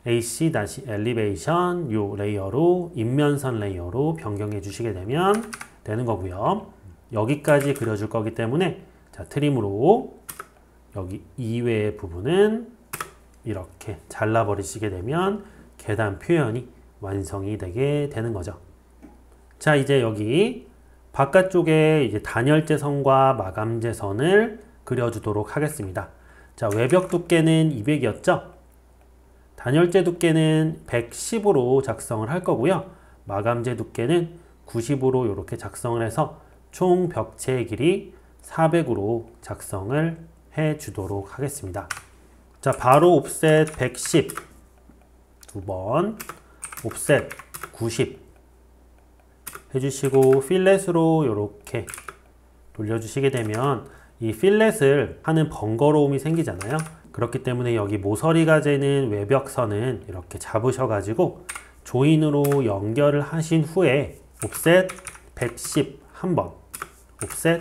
AC-Elevation 요 레이어로 인면선 레이어로 변경해 주시게 되면 되는 거고요. 여기까지 그려줄 거기 때문에 자, 트림으로 여기 이외의 부분은 이렇게 잘라버리시게 되면 계단 표현이 완성이 되게 되는 거죠. 자, 이제 여기 바깥쪽에 이제 단열재선과 마감재선을 그려주도록 하겠습니다. 자, 외벽 두께는 200이었죠? 단열재 두께는 110으로 작성을 할 거고요. 마감재 두께는 90으로 이렇게 작성을 해서 총 벽체의 길이 400으로 작성을 해 주도록 하겠습니다. 자, 바로 옵셋 110 2번, 옵셋 90 해주시고 필렛으로 이렇게 돌려주시게 되면 이 필렛을 하는 번거로움이 생기잖아요. 그렇기 때문에 여기 모서리가 재는 외벽선은 이렇게 잡으셔가지고 조인으로 연결을 하신 후에 옵셋 110 한번, 옵셋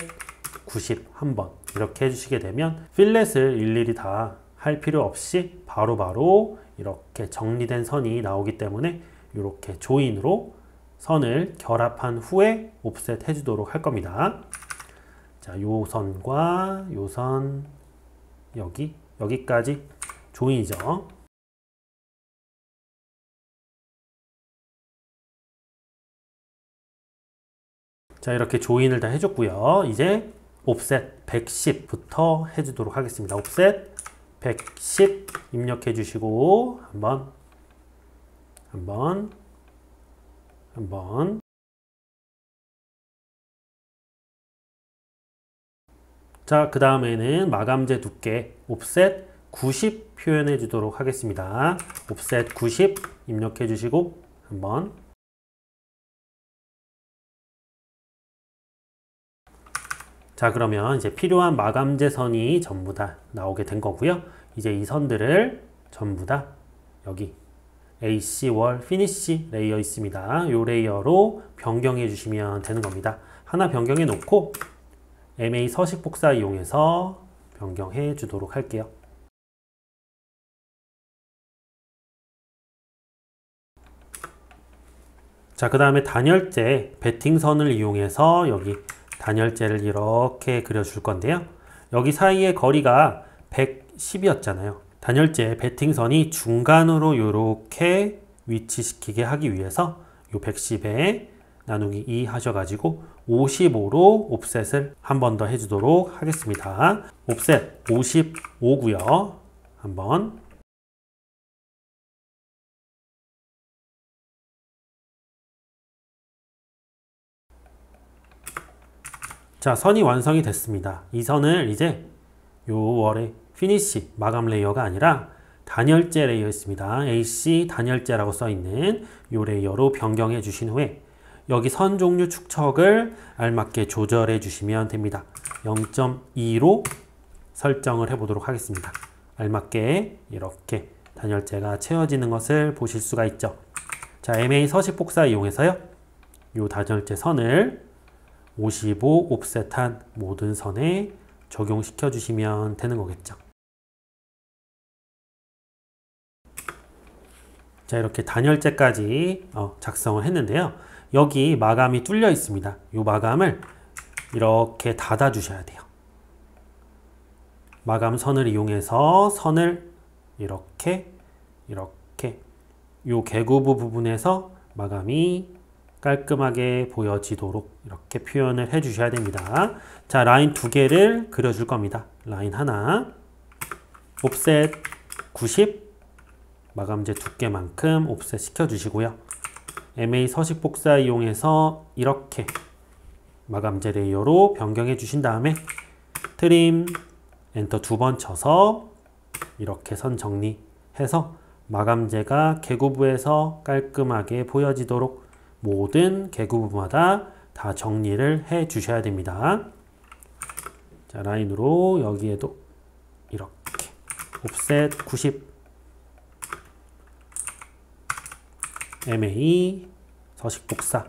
90 한번 이렇게 해주시게 되면 필렛을 일일이 다 할 필요 없이 바로바로 이렇게 정리된 선이 나오기 때문에 이렇게 조인으로 선을 결합한 후에 옵셋 해주도록 할 겁니다. 자, 요 선과 요 선 여기까지 조인이죠. 자, 이렇게 조인을 다 해줬고요. 이제 옵셋 110부터 해주도록 하겠습니다. 옵셋 110 입력해 주시고 한번 자, 그 다음에는 마감재 두께 옵셋 90 표현해 주도록 하겠습니다. 옵셋 90 입력해 주시고 한번 자, 그러면 이제 필요한 마감재 선이 전부 다 나오게 된 거고요. 이제 이 선들을 전부 다 여기 AC 월 피니시 레이어 있습니다. 이 레이어로 변경해 주시면 되는 겁니다. 하나 변경해 놓고 MA 서식 복사 이용해서 변경해 주도록 할게요. 자, 그 다음에 단열재 배팅선을 이용해서 여기 단열재를 이렇게 그려줄 건데요. 여기 사이의 거리가 110이었잖아요. 단열재 배팅선이 중간으로 이렇게 위치시키게 하기 위해서 이 110에 나누기 2 하셔가지고 55로 옵셋을 한 번 더 해주도록 하겠습니다. 옵셋 55고요. 한번 자, 선이 완성이 됐습니다. 이 선을 이제 요 월의 피니시 마감 레이어가 아니라 단열재 레이어 있습니다. AC 단열재라고 써있는 요 레이어로 변경해 주신 후에 여기 선 종류 축척을 알맞게 조절해 주시면 됩니다. 0.2로 설정을 해 보도록 하겠습니다. 알맞게 이렇게 단열재가 채워지는 것을 보실 수가 있죠. 자, MA 서식 복사 이용해서요. 요 단열재 선을 55 옵셋한 모든 선에 적용시켜 주시면 되는 거겠죠. 자, 이렇게 단열재까지 작성을 했는데요. 여기 마감이 뚫려 있습니다. 이 마감을 이렇게 닫아 주셔야 돼요. 마감선을 이용해서 선을 이렇게 이 개구부 부분에서 마감이 깔끔하게 보여지도록 이렇게 표현을 해 주셔야 됩니다. 자, 라인 두 개를 그려줄 겁니다. 라인 하나, 옵셋 90, 마감재 두께만큼 옵셋 시켜 주시고요. MA 서식 복사 이용해서 이렇게 마감재 레이어로 변경해 주신 다음에 트림, 엔터 두 번 쳐서 이렇게 선 정리해서 마감재가 개구부에서 깔끔하게 보여지도록 모든 개구부마다 다 정리를 해 주셔야 됩니다. 자, 라인으로 여기에도 이렇게 옵셋 90 MA 서식 복사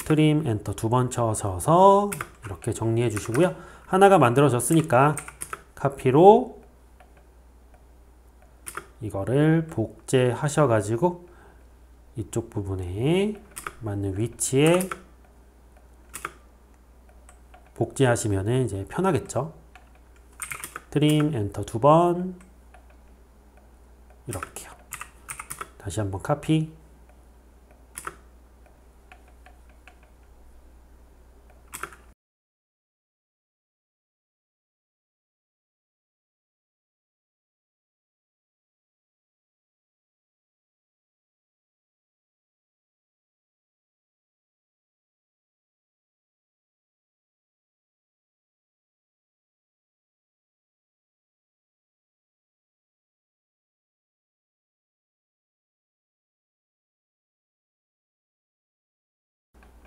트림 엔터 두 번 쳐서 이렇게 정리해 주시고요. 하나가 만들어졌으니까 카피로 이거를 복제하셔 가지고 이쪽 부분에 맞는 위치에 복제하시면 이제 편하겠죠. 트림 엔터 두 번 이렇게요. 다시 한번 카피.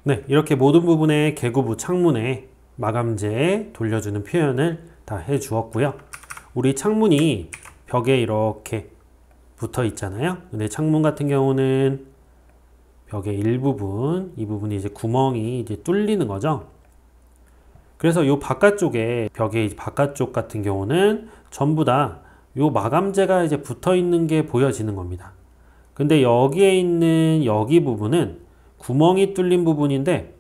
네, 이렇게 모든 부분에 개구부 창문에 마감재 돌려주는 표현을 다 해 주었고요. 우리 창문이 벽에 이렇게 붙어 있잖아요. 근데 창문 같은 경우는 벽의 일부분, 이 부분이 이제 구멍이 이제 뚫리는 거죠. 그래서 이 바깥쪽에 벽의 바깥쪽 같은 경우는 전부 다 이 마감재가 이제 붙어 있는 게 보여지는 겁니다. 근데 여기에 있는 여기 부분은 구멍이 뚫린 부분인데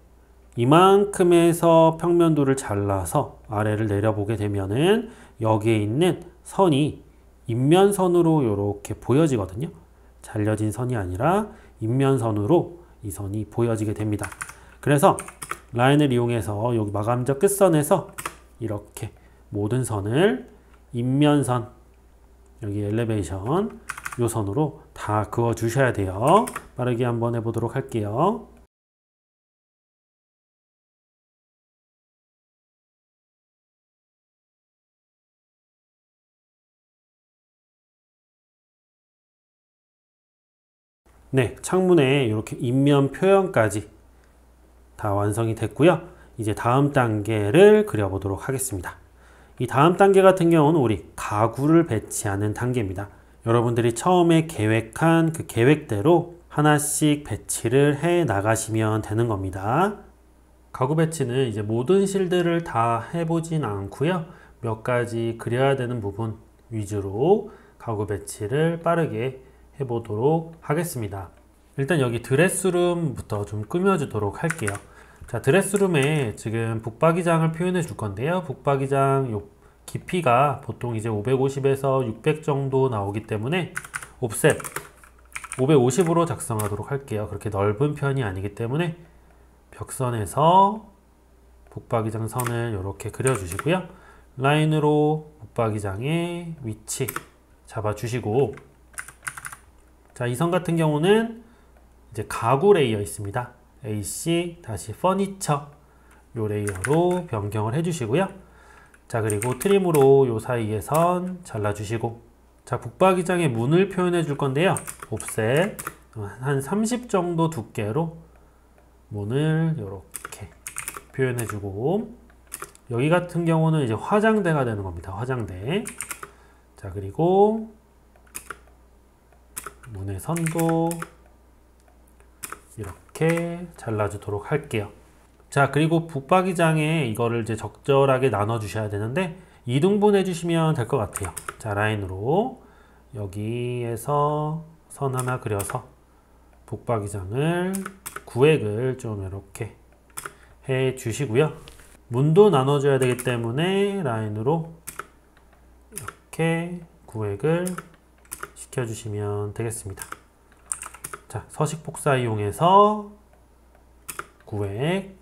이만큼에서 평면도를 잘라서 아래를 내려보게 되면은 여기에 있는 선이 인면선으로 이렇게 보여지거든요. 잘려진 선이 아니라 인면선으로 이 선이 보여지게 됩니다. 그래서 라인을 이용해서 여기 마감재 끝선에서 이렇게 모든 선을 인면선, 여기 엘리베이션 요 선으로 다 그어 주셔야 돼요. 빠르게 한번 해보도록 할게요. 네, 창문에 이렇게 인면 표현까지 다 완성이 됐고요. 이제 다음 단계를 그려보도록 하겠습니다. 이 다음 단계 같은 경우는 우리 가구를 배치하는 단계입니다. 여러분들이 처음에 계획한 그 계획대로 하나씩 배치를 해 나가시면 되는 겁니다. 가구 배치는 이제 모든 실들을 다 해보진 않고요. 몇 가지 그려야 되는 부분 위주로 가구 배치를 빠르게 해보도록 하겠습니다. 일단 여기 드레스룸부터 좀 꾸며주도록 할게요. 자, 드레스룸에 지금 북박이장을 표현해 줄 건데요. 북박이장 요 깊이가 보통 이제 550에서 600 정도 나오기 때문에 옵셋 550으로 작성하도록 할게요. 그렇게 넓은 편이 아니기 때문에 벽선에서 북박이장 선을 이렇게 그려주시고요. 라인으로 북박이장의 위치 잡아주시고, 자, 이 선 같은 경우는 이제 가구 레이어 있습니다. AC 다시 퍼니처 요 레이어로 변경을 해주시고요. 자, 그리고 트림으로 요 사이에 선 잘라주시고, 자, 북박이장의 문을 표현해 줄 건데요. 옵셋 한 30 정도 두께로 문을 이렇게 표현해 주고, 여기 같은 경우는 이제 화장대가 되는 겁니다. 화장대. 자, 그리고 문의 선도 이렇게 잘라주도록 할게요. 자, 그리고 북박이장에 이거를 이제 적절하게 나눠 주셔야 되는데 2등분 해주시면 될 것 같아요. 자, 라인으로 여기에서 선 하나 그려서 북박이장을 구획을 좀 이렇게 해 주시고요. 문도 나눠줘야 되기 때문에 라인으로 이렇게 구획을 시켜주시면 되겠습니다. 자, 서식 복사 이용해서 구획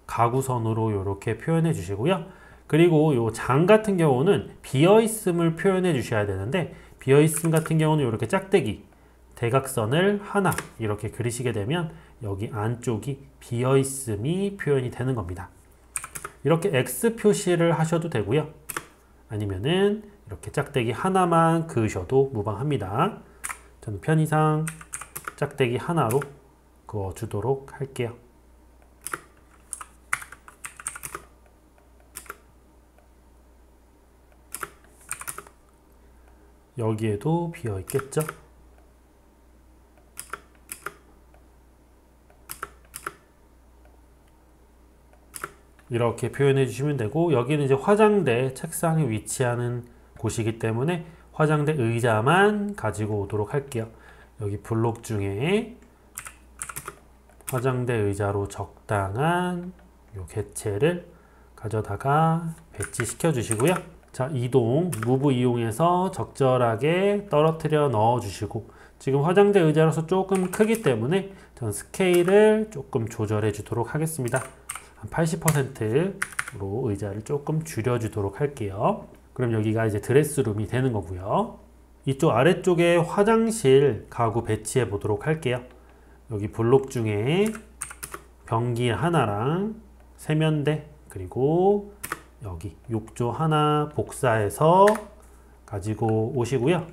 가구선으로 이렇게 표현해 주시고요. 그리고 요 장 같은 경우는 비어있음을 표현해 주셔야 되는데, 비어있음 같은 경우는 이렇게 짝대기 대각선을 하나 이렇게 그리시게 되면 여기 안쪽이 비어있음이 표현이 되는 겁니다. 이렇게 X 표시를 하셔도 되고요. 아니면은 이렇게 짝대기 하나만 그으셔도 무방합니다. 저는 편의상 짝대기 하나로 그어주도록 할게요. 여기에도 비어 있겠죠? 이렇게 표현해 주시면 되고, 여기는 이제 화장대 책상에 위치하는 곳이기 때문에 화장대 의자만 가지고 오도록 할게요. 여기 블록 중에 화장대 의자로 적당한 요 개체를 가져다가 배치시켜 주시고요. 자, 이동, 무브 이용해서 적절하게 떨어뜨려 넣어 주시고, 지금 화장대 의자로서 조금 크기 때문에 전 스케일을 조금 조절해 주도록 하겠습니다. 한 80%로 의자를 조금 줄여 주도록 할게요. 그럼 여기가 이제 드레스룸이 되는 거고요. 이쪽 아래쪽에 화장실 가구 배치해 보도록 할게요. 여기 블록 중에 변기 하나랑 세면대, 그리고 여기 욕조 하나 복사해서 가지고 오시고요.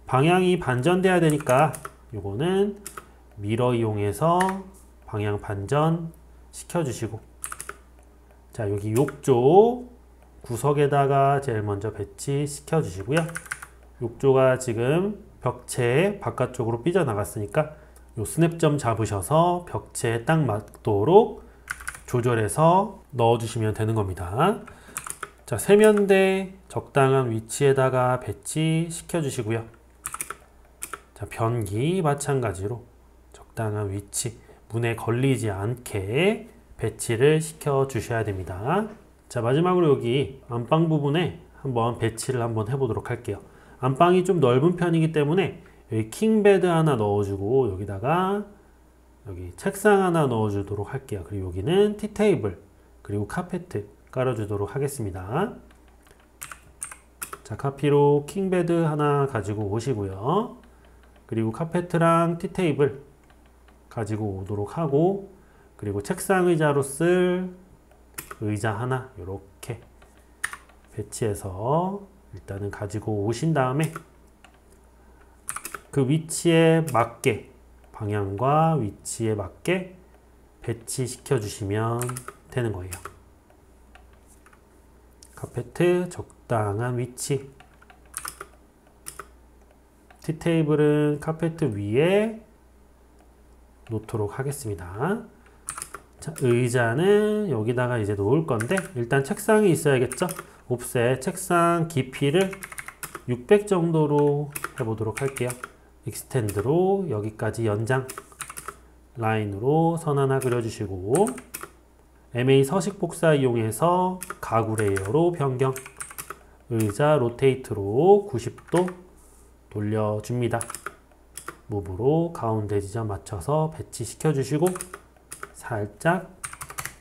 방향이 반전돼야 되니까 요거는 미러 이용해서 방향 반전 시켜주시고, 자, 여기 욕조 구석에다가 제일 먼저 배치시켜 주시고요. 욕조가 지금 벽체 바깥쪽으로 삐져나갔으니까 요 스냅점 잡으셔서 벽체에 딱 맞도록 조절해서 넣어주시면 되는 겁니다. 자, 세면대 적당한 위치에다가 배치시켜 주시고요. 자, 변기 마찬가지로 적당한 위치, 문에 걸리지 않게 배치를 시켜 주셔야 됩니다. 자, 마지막으로 여기 안방 부분에 한번 배치를 한번 해보도록 할게요. 안방이 좀 넓은 편이기 때문에 여기 킹베드 하나 넣어주고, 여기다가 여기 책상 하나 넣어주도록 할게요. 그리고 여기는 티테이블, 그리고 카페트 깔아주도록 하겠습니다. 자, 카피로 킹베드 하나 가지고 오시고요. 그리고 카페트랑 티테이블 가지고 오도록 하고, 그리고 책상 의자로 쓸 의자 하나 이렇게 배치해서 일단은 가지고 오신 다음에 그 위치에 맞게, 방향과 위치에 맞게 배치시켜 주시면 되는 거예요. 카페트 적당한 위치, 티테이블은 카페트 위에 놓도록 하겠습니다. 자, 의자는 여기다가 이제 놓을 건데 일단 책상이 있어야겠죠? 옵셋 책상 깊이를 600 정도로 해보도록 할게요. 익스텐드로 여기까지 연장 라인으로 선 하나 그려주시고 MA 서식 복사 이용해서 가구 레이어로 변경 의자 로테이트로 90도 돌려줍니다. 무브로 가운데 지점 맞춰서 배치시켜 주시고 살짝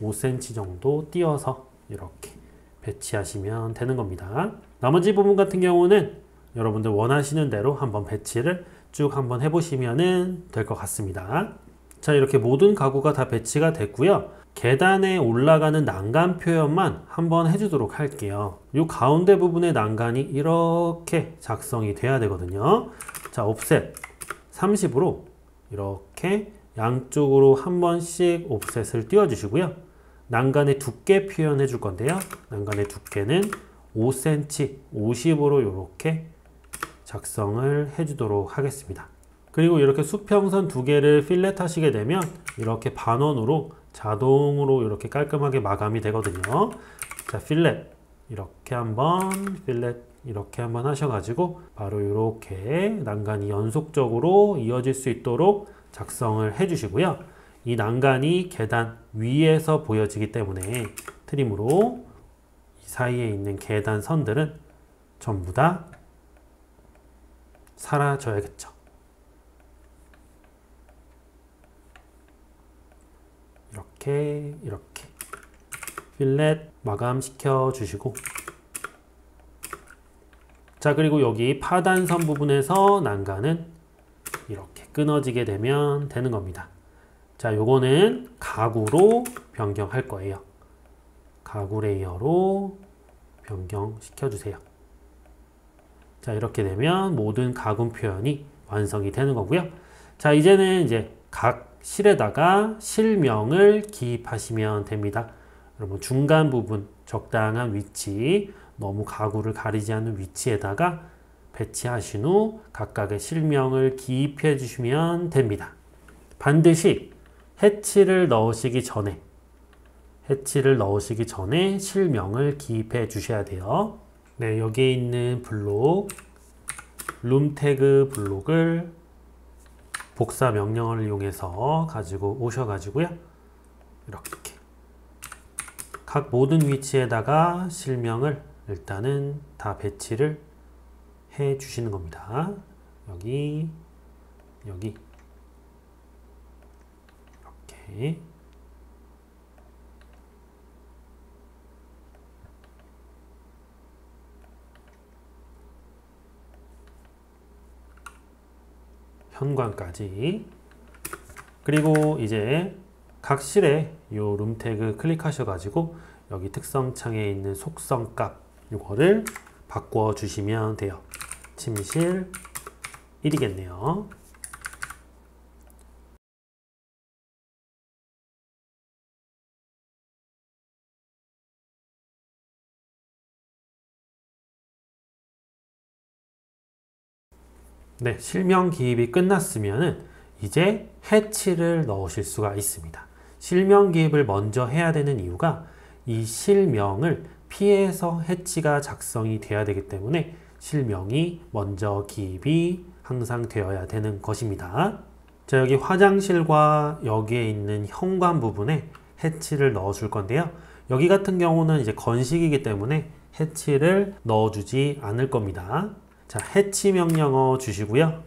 5cm 정도 띄어서 이렇게 배치하시면 되는 겁니다. 나머지 부분 같은 경우는 여러분들 원하시는 대로 한번 배치를 쭉 한번 해보시면 될 것 같습니다. 자, 이렇게 모든 가구가 다 배치가 됐고요. 계단에 올라가는 난간 표현만 한번 해주도록 할게요. 이 가운데 부분의 난간이 이렇게 작성이 돼야 되거든요. 자, 옵셋 30으로 이렇게 양쪽으로 한 번씩 옵셋을 띄워 주시고요. 난간의 두께 표현해 줄 건데요. 난간의 두께는 5cm, 50으로 이렇게 작성을 해 주도록 하겠습니다. 그리고 이렇게 수평선 두 개를 필렛 하시게 되면 이렇게 반원으로 자동으로 이렇게 깔끔하게 마감이 되거든요. 자, 필렛 이렇게 한번 필렛 이렇게 한번 하셔가지고 바로 이렇게 난간이 연속적으로 이어질 수 있도록 작성을 해주시고요. 이 난간이 계단 위에서 보여지기 때문에 트림으로 이 사이에 있는 계단 선들은 전부 다 사라져야겠죠. 이렇게 필렛 마감시켜 주시고 자, 그리고 여기 파단선 부분에서 난간은 이렇게 끊어지게 되면 되는 겁니다. 자, 요거는 가구로 변경할 거예요. 가구 레이어로 변경시켜 주세요. 자, 이렇게 되면 모든 가구 표현이 완성이 되는 거고요. 자, 이제는 이제 각 실에다가 실명을 기입하시면 됩니다. 여러분 중간 부분 적당한 위치, 너무 가구를 가리지 않는 위치에다가 배치하신 후 각각의 실명을 기입해 주시면 됩니다. 반드시 해치를 넣으시기 전에 실명을 기입해 주셔야 돼요. 네, 여기에 있는 블록, 룸 태그 블록을 복사 명령어를 이용해서 가지고 오셔가지고요. 이렇게 각 모든 위치에다가 실명을 일단은 다 배치를 해 주시는 겁니다. 여기 이렇게 현관까지. 그리고 이제 각 실에 요 룸 태그 클릭하셔가지고 여기 특성 창에 있는 속성 값 요거를 바꿔 주시면 돼요. 침실 1이겠네요. 네, 실명 기입이 끝났으면 이제 해치를 넣으실 수가 있습니다. 실명 기입을 먼저 해야 되는 이유가 이 실명을 피해서 해치가 작성이 돼야 되기 때문에 실명이 먼저 기입이 항상 되어야 되는 것입니다. 자, 여기 화장실과 여기에 있는 현관 부분에 해치를 넣어 줄 건데요. 여기 같은 경우는 이제 건식이기 때문에 해치를 넣어주지 않을 겁니다. 자, 해치 명령어 주시고요.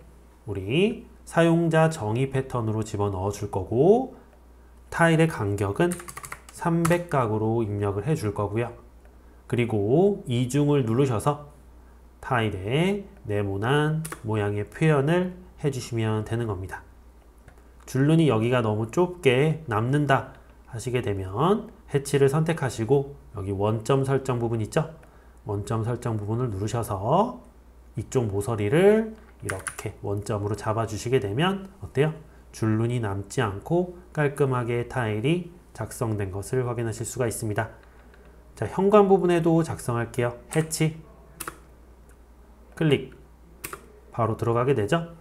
우리 사용자 정의 패턴으로 집어넣어 줄 거고 타일의 간격은 300각으로 입력을 해 줄 거고요. 그리고 이중을 누르셔서 타일의 네모난 모양의 표현을 해주시면 되는 겁니다. 줄눈이 여기가 너무 좁게 남는다 하시게 되면 해치를 선택하시고 여기 원점 설정 부분 있죠? 원점 설정 부분을 누르셔서 이쪽 모서리를 이렇게 원점으로 잡아주시게 되면 어때요? 줄눈이 남지 않고 깔끔하게 타일이 작성된 것을 확인하실 수가 있습니다. 자, 현관 부분에도 작성할게요. 해치 클릭 바로 들어가게 되죠.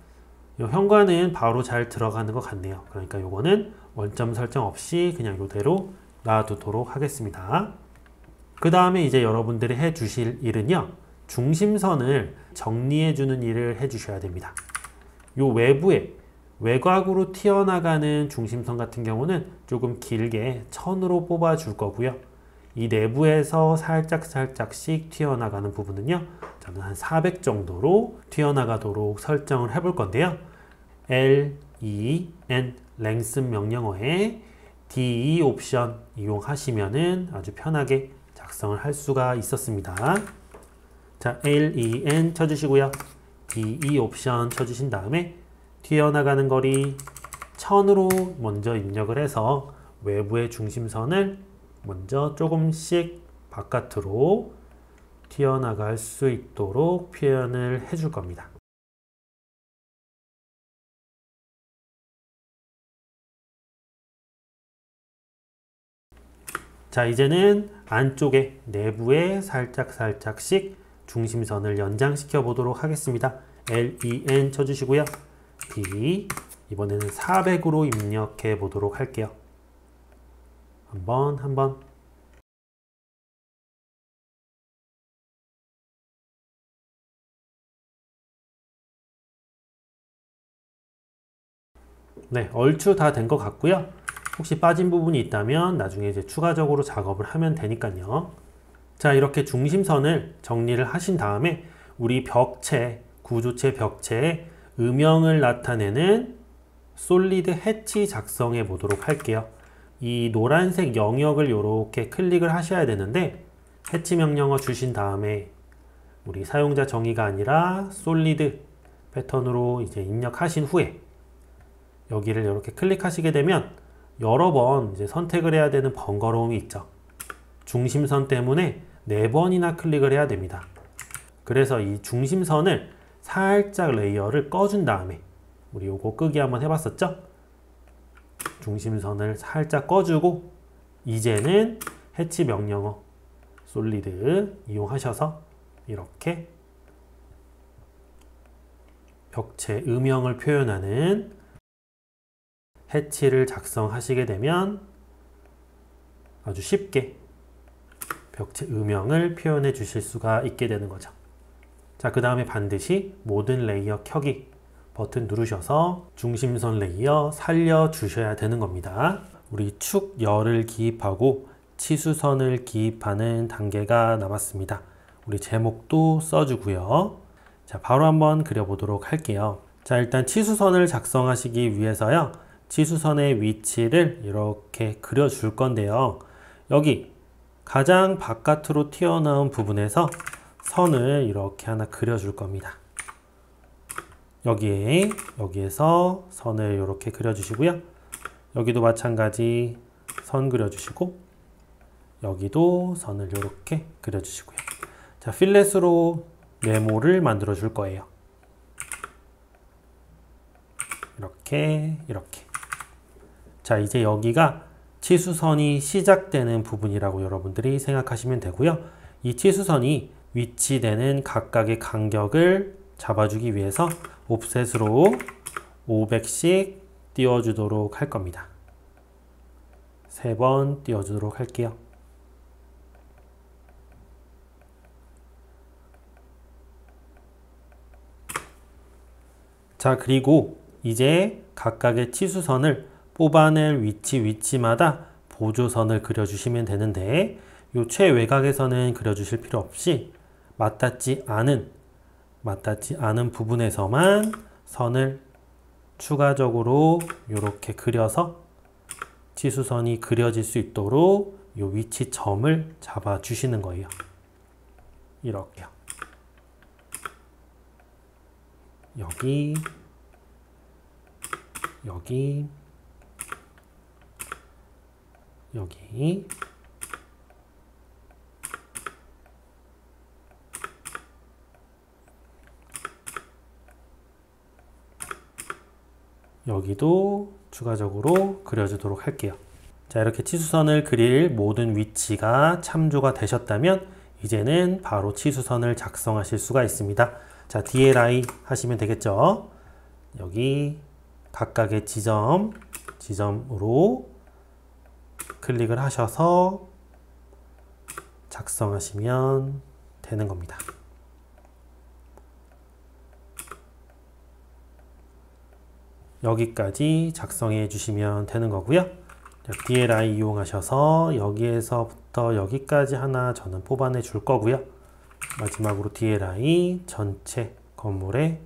이 현관은 바로 잘 들어가는 것 같네요. 그러니까 요거는 원점 설정 없이 그냥 이대로 놔두도록 하겠습니다. 그 다음에 이제 여러분들이 해 주실 일은요, 중심선을 정리해 주는 일을 해 주셔야 됩니다. 요 외부에 외곽으로 튀어나가는 중심선 같은 경우는 조금 길게 1000으로 뽑아 줄 거고요. 이 내부에서 살짝씩 튀어나가는 부분은요, 저는 한 400 정도로 튀어나가도록 설정을 해 볼 건데요. len length 명령어에 de 옵션 이용하시면은 아주 편하게 작성을 할 수가 있었습니다. 자, len 쳐주시고요. de 옵션 쳐주신 다음에 튀어나가는 거리 1000으로 먼저 입력을 해서 외부의 중심선을 먼저 조금씩 바깥으로 튀어나갈 수 있도록 표현을 해줄 겁니다. 자, 이제는 안쪽에 내부에 살짝씩 중심선을 연장시켜 보도록 하겠습니다. len 쳐주시고요. d 이번에는 400으로 입력해 보도록 할게요. 한번 네, 얼추 다 된 것 같고요. 혹시 빠진 부분이 있다면 나중에 이제 추가적으로 작업을 하면 되니까요. 자, 이렇게 중심선을 정리를 하신 다음에 우리 벽체, 구조체 벽체에 음영을 나타내는 솔리드 해치 작성해 보도록 할게요. 이 노란색 영역을 이렇게 클릭을 하셔야 되는데, 해치 명령어 주신 다음에 우리 사용자 정의가 아니라 솔리드 패턴으로 이제 입력하신 후에 여기를 이렇게 클릭하시게 되면 여러 번 이제 선택을 해야 되는 번거로움이 있죠. 중심선 때문에 4번이나 클릭을 해야 됩니다. 그래서 이 중심선을 살짝 레이어를 꺼준 다음에, 우리 요거 끄기 한번 해봤었죠? 중심선을 살짝 꺼주고 이제는 해치 명령어 솔리드 이용하셔서 이렇게 벽체 음영을 표현하는 해치를 작성하시게 되면 아주 쉽게 벽체 음영을 표현해 주실 수가 있게 되는 거죠. 자, 그 다음에 반드시 모든 레이어 켜기 버튼 누르셔서 중심선 레이어 살려 주셔야 되는 겁니다. 우리 축 열을 기입하고 치수선을 기입하는 단계가 남았습니다. 우리 제목도 써주고요. 자, 바로 한번 그려보도록 할게요. 자, 일단 치수선을 작성하시기 위해서요, 치수선의 위치를 이렇게 그려줄 건데요. 여기 가장 바깥으로 튀어나온 부분에서 선을 이렇게 하나 그려줄 겁니다. 여기에서 선을 이렇게 그려주시고요. 여기도 마찬가지 선 그려주시고, 여기도 선을 이렇게 그려주시고요. 자, 필렛으로 네모를 만들어 줄 거예요. 이렇게. 자, 이제 여기가 치수선이 시작되는 부분이라고 여러분들이 생각하시면 되고요. 이 치수선이 위치되는 각각의 간격을 잡아주기 위해서 옵셋으로 500씩 띄워주도록 할 겁니다. 3번 띄워주도록 할게요. 자, 그리고 이제 각각의 치수선을 뽑아낼 위치마다 보조선을 그려주시면 되는데, 이 최외곽에서는 그려주실 필요 없이 맞닿지 않은 부분에서만 선을 추가적으로 이렇게 그려서 치수선이 그려질 수 있도록 이 위치점을 잡아 주시는 거예요. 이렇게요. 여기 여기도 추가적으로 그려주도록 할게요. 자, 이렇게 치수선을 그릴 모든 위치가 참조가 되셨다면 이제는 바로 치수선을 작성하실 수가 있습니다. 자, DLI 하시면 되겠죠. 여기 각각의 지점으로 클릭을 하셔서 작성하시면 되는 겁니다. 여기까지 작성해 주시면 되는 거고요. DLI 이용하셔서 여기에서부터 여기까지 하나 저는 뽑아내 줄 거고요. 마지막으로 DLI 전체 건물의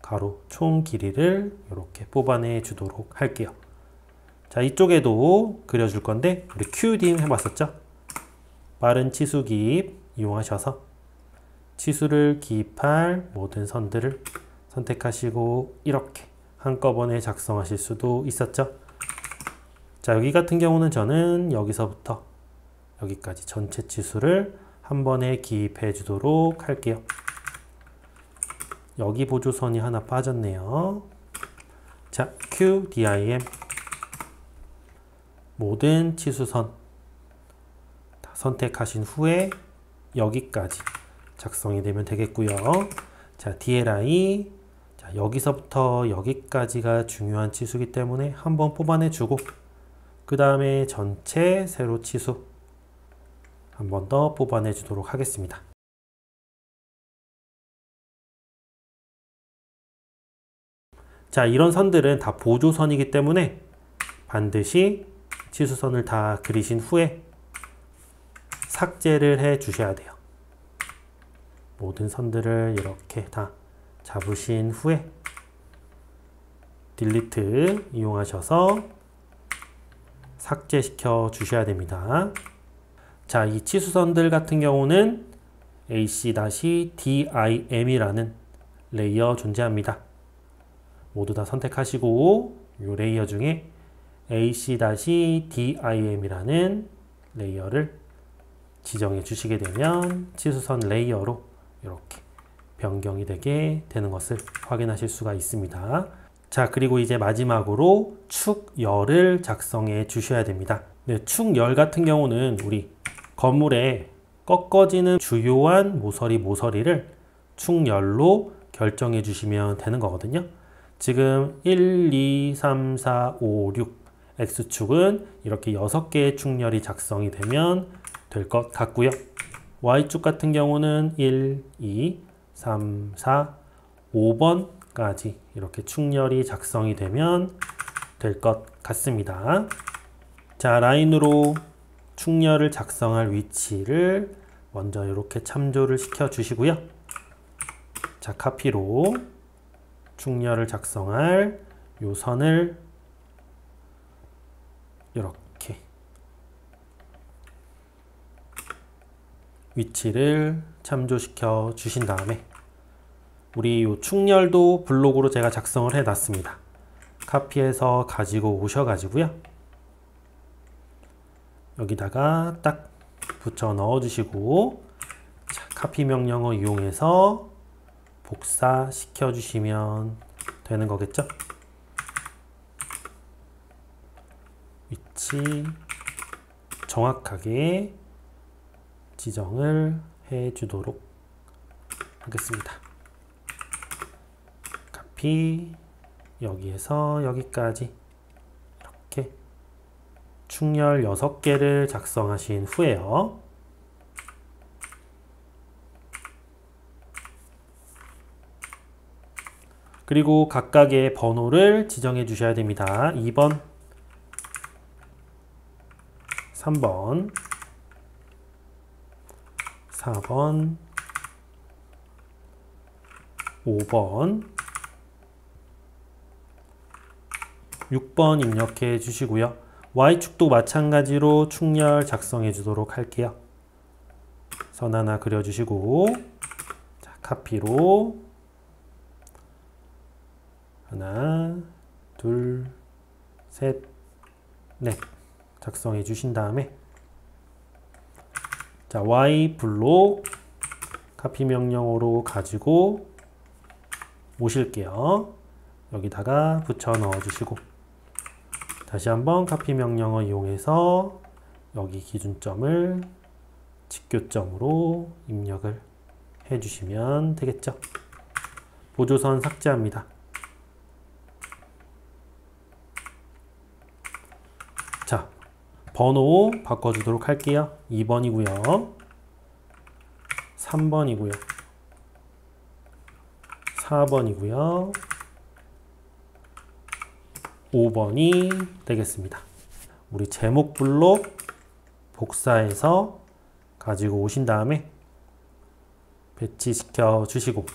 가로 총 길이를 이렇게 뽑아내 주도록 할게요. 자, 이쪽에도 그려줄 건데 우리 QD임 해봤었죠? 빠른 치수 기입 이용하셔서 치수를 기입할 모든 선들을 선택하시고 이렇게 한꺼번에 작성하실 수도 있었죠? 자, 여기 같은 경우는 저는 여기서부터 여기까지 전체 치수를 한 번에 기입해 주도록 할게요. 여기 보조선이 하나 빠졌네요. 자, QDIM 모든 치수선 다 선택하신 후에 여기까지 작성이 되면 되겠고요. 자, DLI 자, 여기서부터 여기까지가 중요한 치수이기 때문에 한번 뽑아내 주고 그 다음에 전체 세로 치수 한 번 더 뽑아내 주도록 하겠습니다. 자, 이런 선들은 다 보조선이기 때문에 반드시 치수선을 다 그리신 후에 삭제를 해 주셔야 돼요. 모든 선들을 이렇게 다 잡으신 후에 딜리트 이용하셔서 삭제시켜 주셔야 됩니다. 자, 이 치수선들 같은 경우는 AC-DIM이라는 레이어 존재합니다. 모두 다 선택하시고 이 레이어 중에 AC-DIM이라는 레이어를 지정해 주시게 되면 치수선 레이어로 이렇게 변경이 되게 되는 것을 확인하실 수가 있습니다. 자, 그리고 이제 마지막으로 축열을 작성해 주셔야 됩니다. 네, 축열 같은 경우는 우리 건물에 꺾어지는 주요한 모서리를 축열로 결정해 주시면 되는 거거든요. 지금 1, 2, 3, 4, 5, 6 X축은 이렇게 6개의 축열이 작성이 되면 될 것 같고요. Y축 같은 경우는 1, 2, 3, 4, 5번까지 이렇게 축열이 작성이 되면 될 것 같습니다. 자, 라인으로 축열을 작성할 위치를 먼저 이렇게 참조를 시켜 주시고요. 자, 카피로 축열을 작성할 요 선을 이렇게 위치를 참조시켜 주신 다음에 우리 요 축열도 블록으로 제가 작성을 해 놨습니다. 카피해서 가지고 오셔 가지고요. 여기다가 딱 붙여 넣어 주시고 자, 카피 명령어 이용해서 복사시켜 주시면 되는 거겠죠? 위치 정확하게 지정을 해 주도록 하겠습니다. 카피 여기에서 여기까지 이렇게 축열 6개를 작성하신 후에요. 그리고 각각의 번호를 지정해 주셔야 됩니다. 2번, 3번, 4번, 5번, 6번 입력해 주시고요. Y축도 마찬가지로 축열 작성해 주도록 할게요. 선 하나 그려 주시고 자, 카피로 하나, 둘, 셋, 넷 작성해 주신 다음에 자, Y 블록 카피 명령어로 가지고 오실게요. 여기다가 붙여 넣어 주시고 다시 한번 카피 명령어 이용해서 여기 기준점을 직교점으로 입력을 해 주시면 되겠죠. 보조선 삭제합니다. 번호 바꿔주도록 할게요. 2번이고요. 3번이고요. 4번이고요. 5번이 되겠습니다. 우리 제목 블록 복사해서 가지고 오신 다음에 배치시켜 주시고,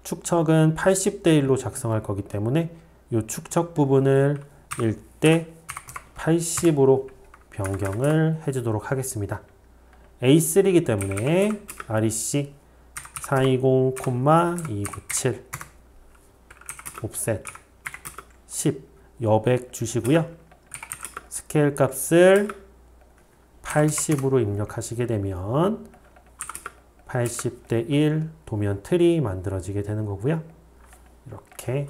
축척은 80대 1로 작성할 거기 때문에 이 축척 부분을 1대 80으로 변경을 해주도록 하겠습니다. A3이기 때문에 REC 420,297 옵셋 10 여백 주시고요. 스케일 값을 80으로 입력하시게 되면 80대 1 도면 틀이 만들어지게 되는 거고요. 이렇게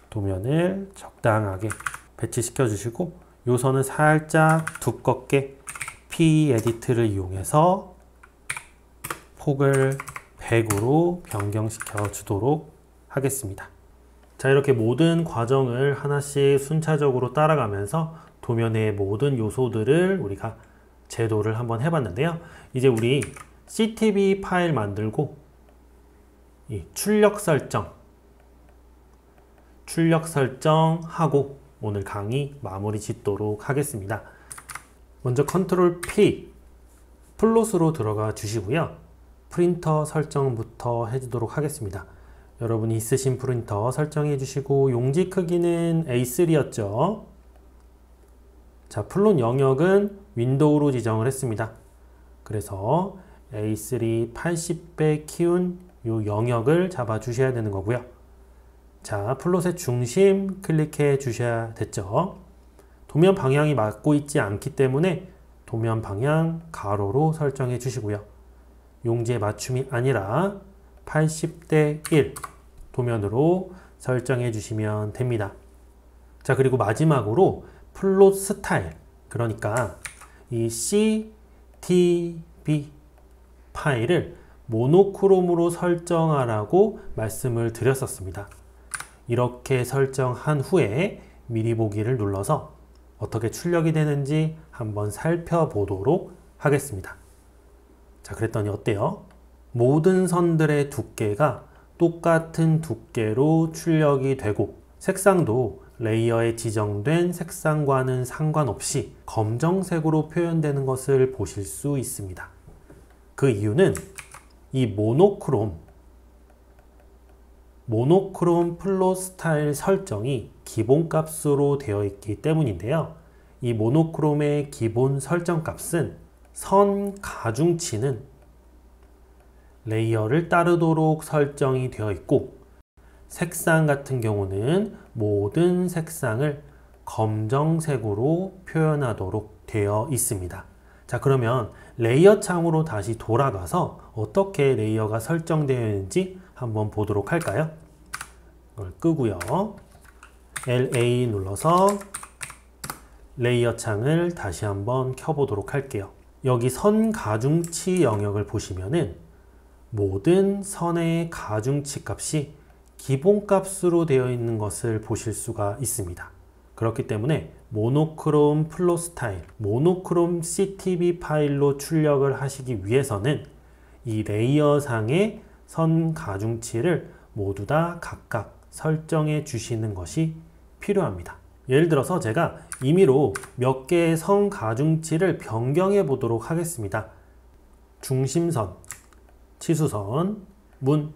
도면을 적당하게 배치시켜 주시고, 요 선은 살짝 두껍게 P 에디트를 이용해서 폭을 100으로 변경시켜 주도록 하겠습니다. 자, 이렇게 모든 과정을 하나씩 순차적으로 따라가면서 도면의 모든 요소들을 우리가 제도를 한번 해봤는데요. 이제 우리 CTB 파일 만들고 이 출력 설정하고 오늘 강의 마무리 짓도록 하겠습니다. 먼저 컨트롤 P 플롯으로 들어가 주시고요. 프린터 설정부터 해주도록 하겠습니다. 여러분이 있으신 프린터 설정해 주시고, 용지 크기는 A3였죠. 자, 플롯 영역은 윈도우로 지정을 했습니다. 그래서 A3 80배 키운 이 영역을 잡아 주셔야 되는 거고요. 자, 플롯의 중심 클릭해 주셔야 됐죠. 도면 방향이 맞고 있지 않기 때문에 도면 방향 가로로 설정해 주시고요. 용지의 맞춤이 아니라 80대 1 도면으로 설정해 주시면 됩니다. 자, 그리고 마지막으로 플롯 스타일, 그러니까 이 CTB 파일을 모노크롬으로 설정하라고 말씀을 드렸었습니다. 이렇게 설정한 후에 미리 보기를 눌러서 어떻게 출력이 되는지 한번 살펴보도록 하겠습니다. 자, 그랬더니 어때요? 모든 선들의 두께가 똑같은 두께로 출력이 되고, 색상도 레이어에 지정된 색상과는 상관없이 검정색으로 표현되는 것을 보실 수 있습니다. 그 이유는 이 모노크롬 플롯 스타일 설정이 기본값으로 되어 있기 때문인데요. 이 모노크롬의 기본 설정 값은 선 가중치는 레이어를 따르도록 설정이 되어 있고, 색상 같은 경우는 모든 색상을 검정색으로 표현하도록 되어 있습니다. 자, 그러면 레이어 창으로 다시 돌아가서 어떻게 레이어가 설정되어 있는지 한번 보도록 할까요? 이걸 끄고요. LA 눌러서 레이어 창을 다시 한번 켜보도록 할게요. 여기 선 가중치 영역을 보시면은 모든 선의 가중치 값이 기본값으로 되어 있는 것을 보실 수가 있습니다. 그렇기 때문에 모노크롬 플롯 스타일, 모노크롬 CTB 파일로 출력을 하시기 위해서는 이 레이어상의 선 가중치를 모두 다 각각 설정해 주시는 것이 필요합니다. 예를 들어서 제가 임의로 몇 개의 선 가중치를 변경해 보도록 하겠습니다. 중심선, 치수선, 문,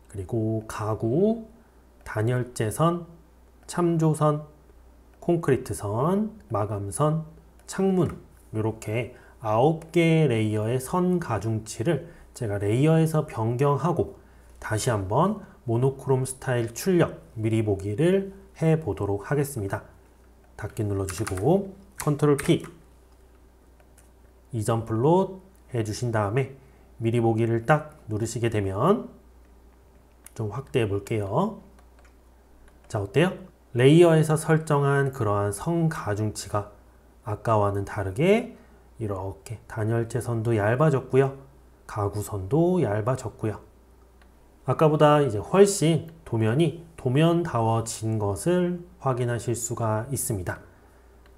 그리고 가구, 단열재선, 참조선, 콘크리트선, 마감선, 창문, 이렇게 9개의 레이어의 선 가중치를 제가 레이어에서 변경하고 다시 한번 모노크롬 스타일 출력 미리 보기를 해 보도록 하겠습니다. 닫기 눌러주시고 컨트롤 P 이전 플롯 해주신 다음에 미리 보기를 딱 누르시게 되면 좀 확대해 볼게요. 자, 어때요? 레이어에서 설정한 그러한 선 가중치가 아까와는 다르게 이렇게 단열재 선도 얇아졌고요. 가구 선도 얇아졌고요. 아까보다 이제 훨씬 도면이 도면다워진 것을 확인하실 수가 있습니다.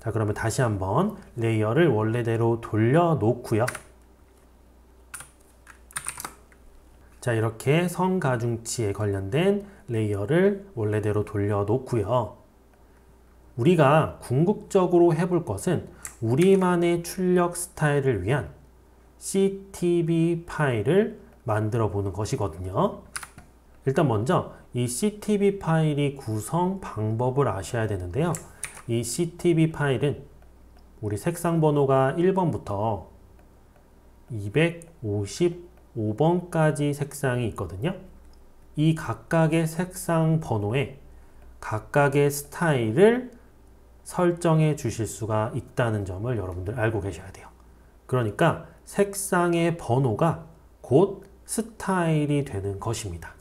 자, 자, 그러면 다시 한번 레이어를 원래대로 돌려놓고요. 자, 이렇게 선가중치에 관련된 레이어를 원래대로 돌려놓고요. 우리가 궁극적으로 해볼 것은 우리만의 출력 스타일을 위한 CTB 파일을 만들어 보는 것이거든요. 일단 먼저 이 CTB 파일이 구성 방법을 아셔야 되는데요. 이 CTB 파일은 우리 색상 번호가 1번부터 255번까지 색상이 있거든요. 이 각각의 색상 번호에 각각의 스타일을 설정해 주실 수가 있다는 점을 여러분들 알고 계셔야 돼요. 그러니까 색상의 번호가 곧 스타일이 되는 것입니다.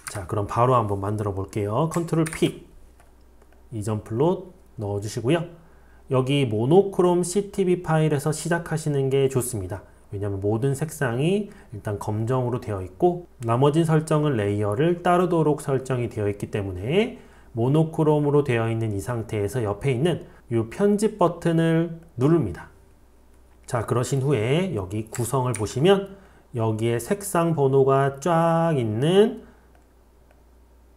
자, 그럼 바로 한번 만들어 볼게요. 컨트롤 P, 이전 플롯 넣어 주시고요. 여기 모노크롬 CTB 파일에서 시작하시는 게 좋습니다. 왜냐하면 모든 색상이 일단 검정으로 되어 있고 나머지 설정은 레이어를 따르도록 설정이 되어 있기 때문에 모노크롬으로 되어 있는 이 상태에서 옆에 있는 이 편집 버튼을 누릅니다. 자, 그러신 후에 여기 구성을 보시면 여기에 색상 번호가 쫙 있는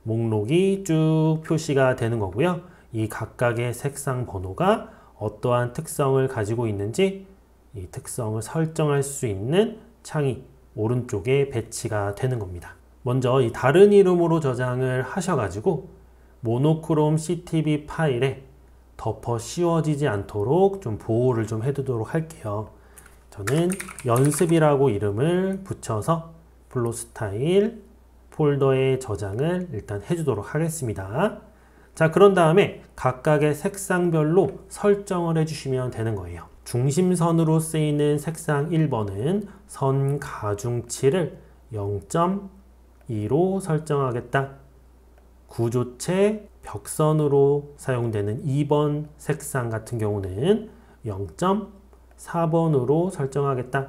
목록이 쭉 표시가 되는 거고요. 이 각각의 색상 번호가 어떠한 특성을 가지고 있는지 이 특성을 설정할 수 있는 창이 오른쪽에 배치가 되는 겁니다. 먼저 이 다른 이름으로 저장을 하셔가지고 모노크롬 CTB 파일에 덮어 씌워지지 않도록 좀 보호를 좀 해두도록 할게요. 저는 연습이라고 이름을 붙여서 플롯 스타일 폴더에 저장을 일단 해주도록 하겠습니다. 자, 그런 다음에 각각의 색상별로 설정을 해주시면 되는 거예요. 중심선으로 쓰이는 색상 1번은 선 가중치를 0.2로 설정하겠다. 구조체 벽선으로 사용되는 2번 색상 같은 경우는 0.4번으로 설정하겠다.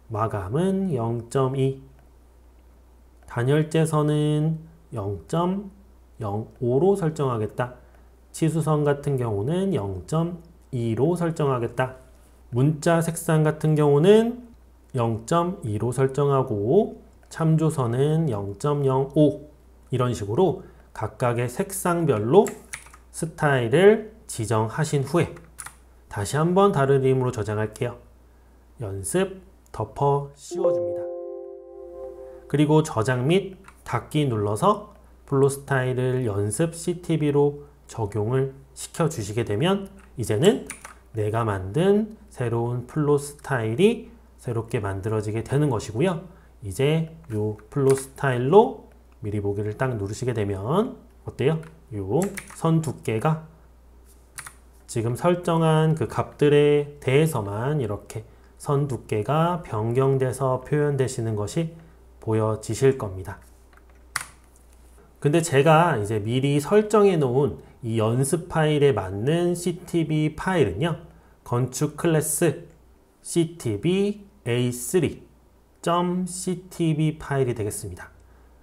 마감은 0.2. 단열재선은 0.05로 설정하겠다. 치수선 같은 경우는 0.2로 설정하겠다. 문자 색상 같은 경우는 0.2로 설정하고 참조선은 0.05 이런 식으로 각각의 색상별로 스타일을 지정하신 후에 다시 한번 다른 이름으로 저장할게요. 연습 덮어 씌워줍니다. 그리고 저장 및 닫기 눌러서 플롯 스타일을 연습 CTB로 적용을 시켜주시게 되면 이제는 내가 만든 새로운 플롯 스타일이 새롭게 만들어지게 되는 것이고요. 이제 이 플롯 스타일로 미리 보기를 딱 누르시게 되면 어때요? 이 선 두께가 지금 설정한 그 값들에 대해서만 이렇게 선 두께가 변경돼서 표현되시는 것이 보여지실 겁니다. 근데 제가 이제 미리 설정해 놓은 이 연습 파일에 맞는 CTB 파일은요. 건축 클래스 CTB A3.ctb 파일이 되겠습니다.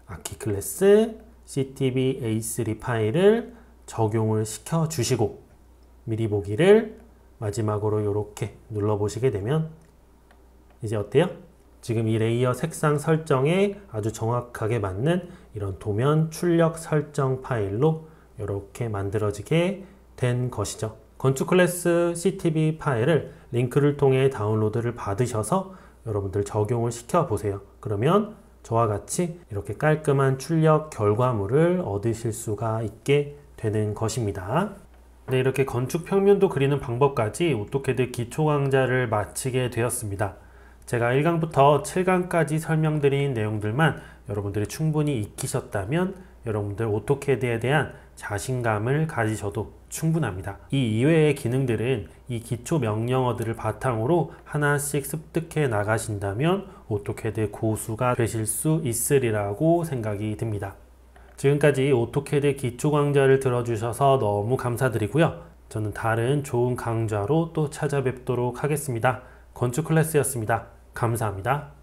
아키 클래스 CTB A3 파일을 적용을 시켜 주시고 미리 보기를 마지막으로 이렇게 눌러 보시게 되면 이제 어때요? 지금 이 레이어 색상 설정에 아주 정확하게 맞는 이런 도면 출력 설정 파일로 이렇게 만들어지게 된 것이죠. 건축 클래스 CTB 파일을 링크를 통해 다운로드를 받으셔서 여러분들 적용을 시켜 보세요. 그러면 저와 같이 이렇게 깔끔한 출력 결과물을 얻으실 수가 있게 되는 것입니다. 네, 이렇게 건축 평면도 그리는 방법까지 오토캐드 기초 강좌를 마치게 되었습니다. 제가 1강부터 7강까지 설명드린 내용들만 여러분들이 충분히 익히셨다면 여러분들 오토캐드에 대한 자신감을 가지셔도 충분합니다. 이 이외의 기능들은 이 기초 명령어들을 바탕으로 하나씩 습득해 나가신다면 오토캐드 고수가 되실 수 있으리라고 생각이 듭니다. 지금까지 오토캐드 기초 강좌를 들어주셔서 너무 감사드리고요. 저는 다른 좋은 강좌로 또 찾아뵙도록 하겠습니다. 건축 클래스였습니다. 감사합니다.